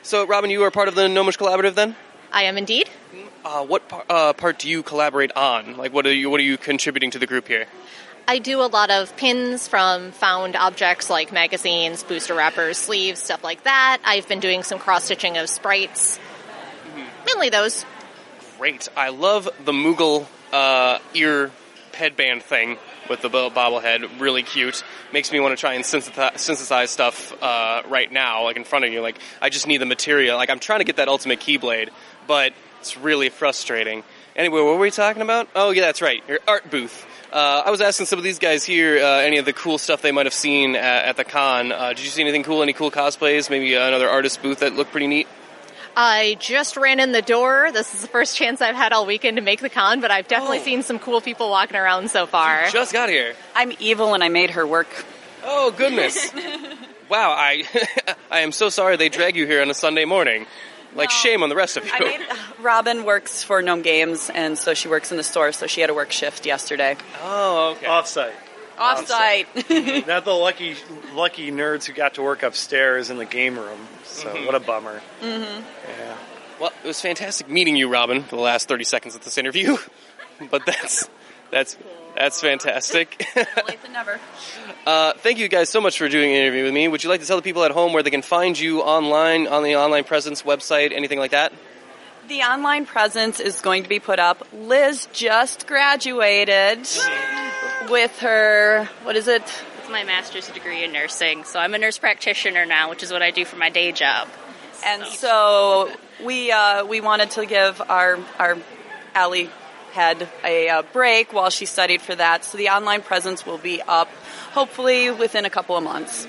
So, Robin, you are part of the Gnomish Collaborative then? I am indeed. What part do you collaborate on? What are you contributing to the group here? I do a lot of pins from found objects like magazines, booster wrappers, sleeves, stuff like that. I've been doing some cross-stitching of sprites. Mainly those. Great. I love the Moogle ear headband thing with the bobblehead. Really cute. Makes me want to try and synthesize stuff right now, in front of you. I just need the material. I'm trying to get that Ultimate Keyblade, but it's really frustrating. Anyway, what were we talking about? Oh, yeah, that's right. Your art booth. I was asking some of these guys here any of the cool stuff they might have seen at the con. Did you see anything cool? Any cool cosplays? Maybe another artist booth that looked pretty neat? I just ran in the door. This is the first chance I've had all weekend to make the con, but I've definitely seen some cool people walking around so far. You just got here. I'm evil and I made her work. Oh, goodness. Wow, I am so sorry they drag you here on a Sunday morning. Shame on the rest of you. Robin works for Gnome Games, and so she works in the store, so she had a work shift yesterday. Oh, okay. Offsite. Not the lucky nerds who got to work upstairs in the game room. So what a bummer. Mm-hmm. Yeah. Well, it was fantastic meeting you, Robin, for the last 30 seconds of this interview. But that's fantastic. Late than never. Thank you guys so much for doing an interview with me. Would you like to tell the people at home where they can find you online, on the online presence website, anything like that? The online presence is going to be put up. Liz just graduated with her, what is it? It's my master's degree in nursing, so I'm a nurse practitioner now, which is what I do for my day job. And so we wanted to give our Allie had a break while she studied for that. So the online presence will be up hopefully within a couple of months.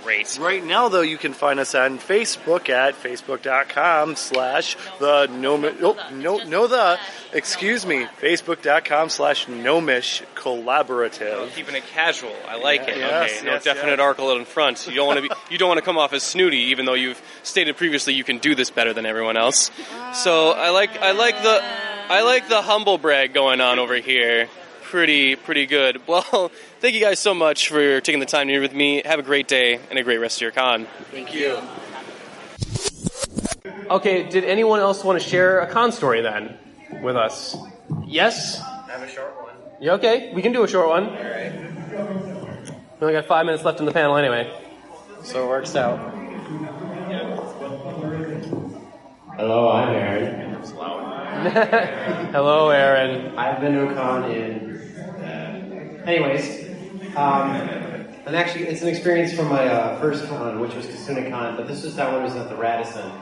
Great. Right now, though, you can find us on Facebook at Facebook.com/Gnomish Collaborative. Keeping it casual. I like it. Yes, Okay, no yes, definite article in front. You don't want to come off as snooty, even though you've stated previously you can do this better than everyone else. So I like the humble brag going on over here. Pretty good. Well, thank you guys so much for taking the time to be with me. Have a great day and a great rest of your con. Thank you. Okay, did anyone else want to share a con story then with us? Yes? I have a short one. Yeah, okay, we can do a short one. Alright. We only got 5 minutes left in the panel anyway. So it works out. Hello, I'm Aaron. Hello, Aaron. I've been to a con in... anyways, and actually, it's an experience from my first con, which was Kitsune Kon, but this one was at the Radisson.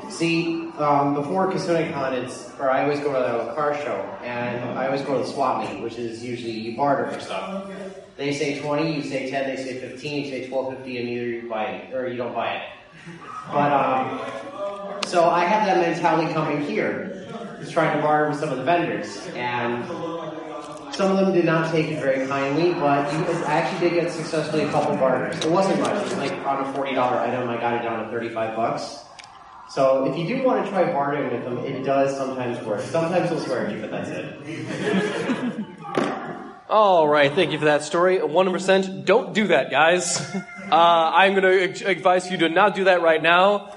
See, before Kitsune Kon, I always go to a car show, and I always go to the swap meet, which is usually you barter for stuff. They say 20, you say 10, they say 15, you say $12.50, and either you buy it or you don't buy it. But so I had that mentality coming here. Was trying to barter with some of the vendors, and some of them did not take it very kindly, but I actually did get successfully a couple barters. It wasn't much. It was like on a $40 item, I got it down to $35. So if you do want to try bartering with them, it does sometimes work. Sometimes they'll swear at you, but that's it. All right, thank you for that story. 100%, don't do that, guys. I'm going to advise you to not do that right now.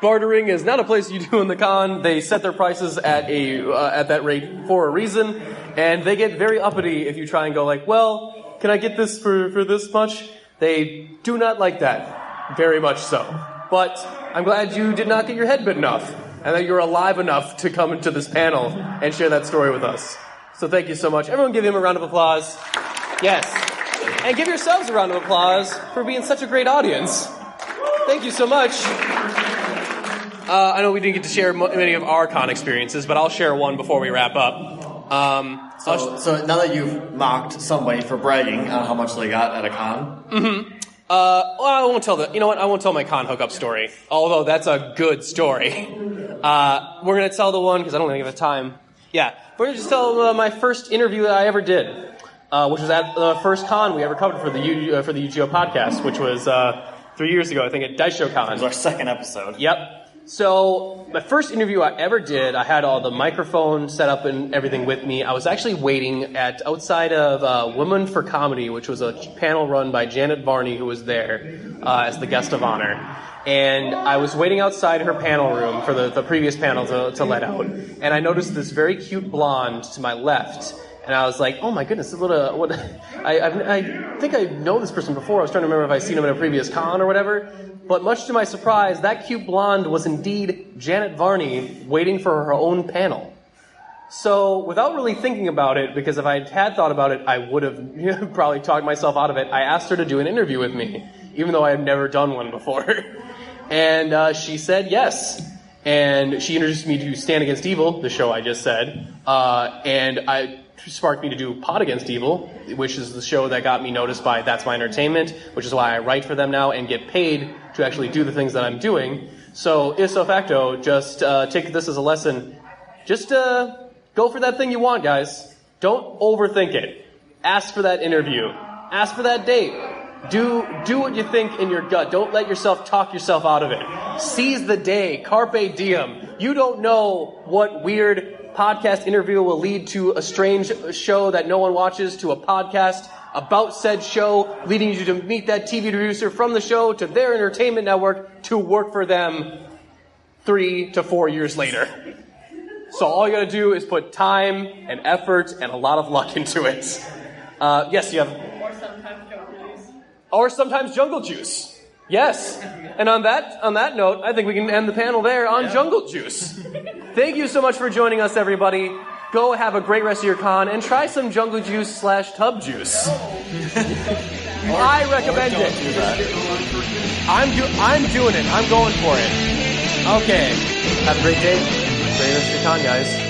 Bartering is not a place you do in the con. They set their prices at that rate for a reason, and they get very uppity if you try and go like, well, can I get this for this much? They do not like that, very much so. But I'm glad you did not get your head bitten off, and that you're alive enough to come into this panel and share that story with us. So thank you so much. Everyone give him a round of applause. Yes. And give yourselves a round of applause for being such a great audience. Thank you so much. I know we didn't get to share many of our con experiences, but I'll share one before we wrap up. So now that you've mocked somebody for bragging on how much they got at a con, well, I won't tell I won't tell my con hookup story. Although that's a good story. We're gonna tell the one because I don't think I have time. Yeah, we're gonna just tell my first interview that I ever did, which was at the first con we ever covered for the UGO podcast, which was 3 years ago, I think, at Dice Show Con. It was our second episode. Yep. So, my first interview I ever did, I had all the microphone set up and everything with me. I was actually waiting outside of Women for Comedy, which was a panel run by Janet Varney, who was there as the guest of honor. And I was waiting outside her panel room for the previous panel to let out. And I noticed this very cute blonde to my left. And I was like, oh my goodness, I think I know this person before. I was trying to remember if I'd seen him at a previous con or whatever. But much to my surprise, that cute blonde was indeed Janet Varney waiting for her own panel. So without really thinking about it, because if I had thought about it, I would have probably talked myself out of it, I asked her to do an interview with me, even though I had never done one before. And she said yes. And she introduced me to Stand Against Evil, the show I just said. And I sparked me to do Pod Against Evil, which is the show that got me noticed by That's My Entertainment, which is why I write for them now and get paid to actually do the things that I'm doing. So, ipso facto, just take this as a lesson. Just go for that thing you want, guys. Don't overthink it. Ask for that interview. Ask for that date. Do what you think in your gut. Don't let yourself talk yourself out of it. Seize the day. Carpe diem. You don't know what weird podcast interview will lead to a strange show that no one watches, to a podcast about said show, leading you to meet that TV producer from the show to their entertainment network to work for them 3 to 4 years later. So all you gotta do is put time and effort and a lot of luck into it. Yes, you have... Or sometimes jungle juice. Or sometimes jungle juice. Yes. And on that note, I think we can end the panel there on Jungle Juice. Thank you so much for joining us, everybody. Go have a great rest of your con and try some Jungle Juice / Tub Juice. I recommend it. Do that. I'm doing it. I'm going for it. Okay. Have a great day. Great rest of your con, guys.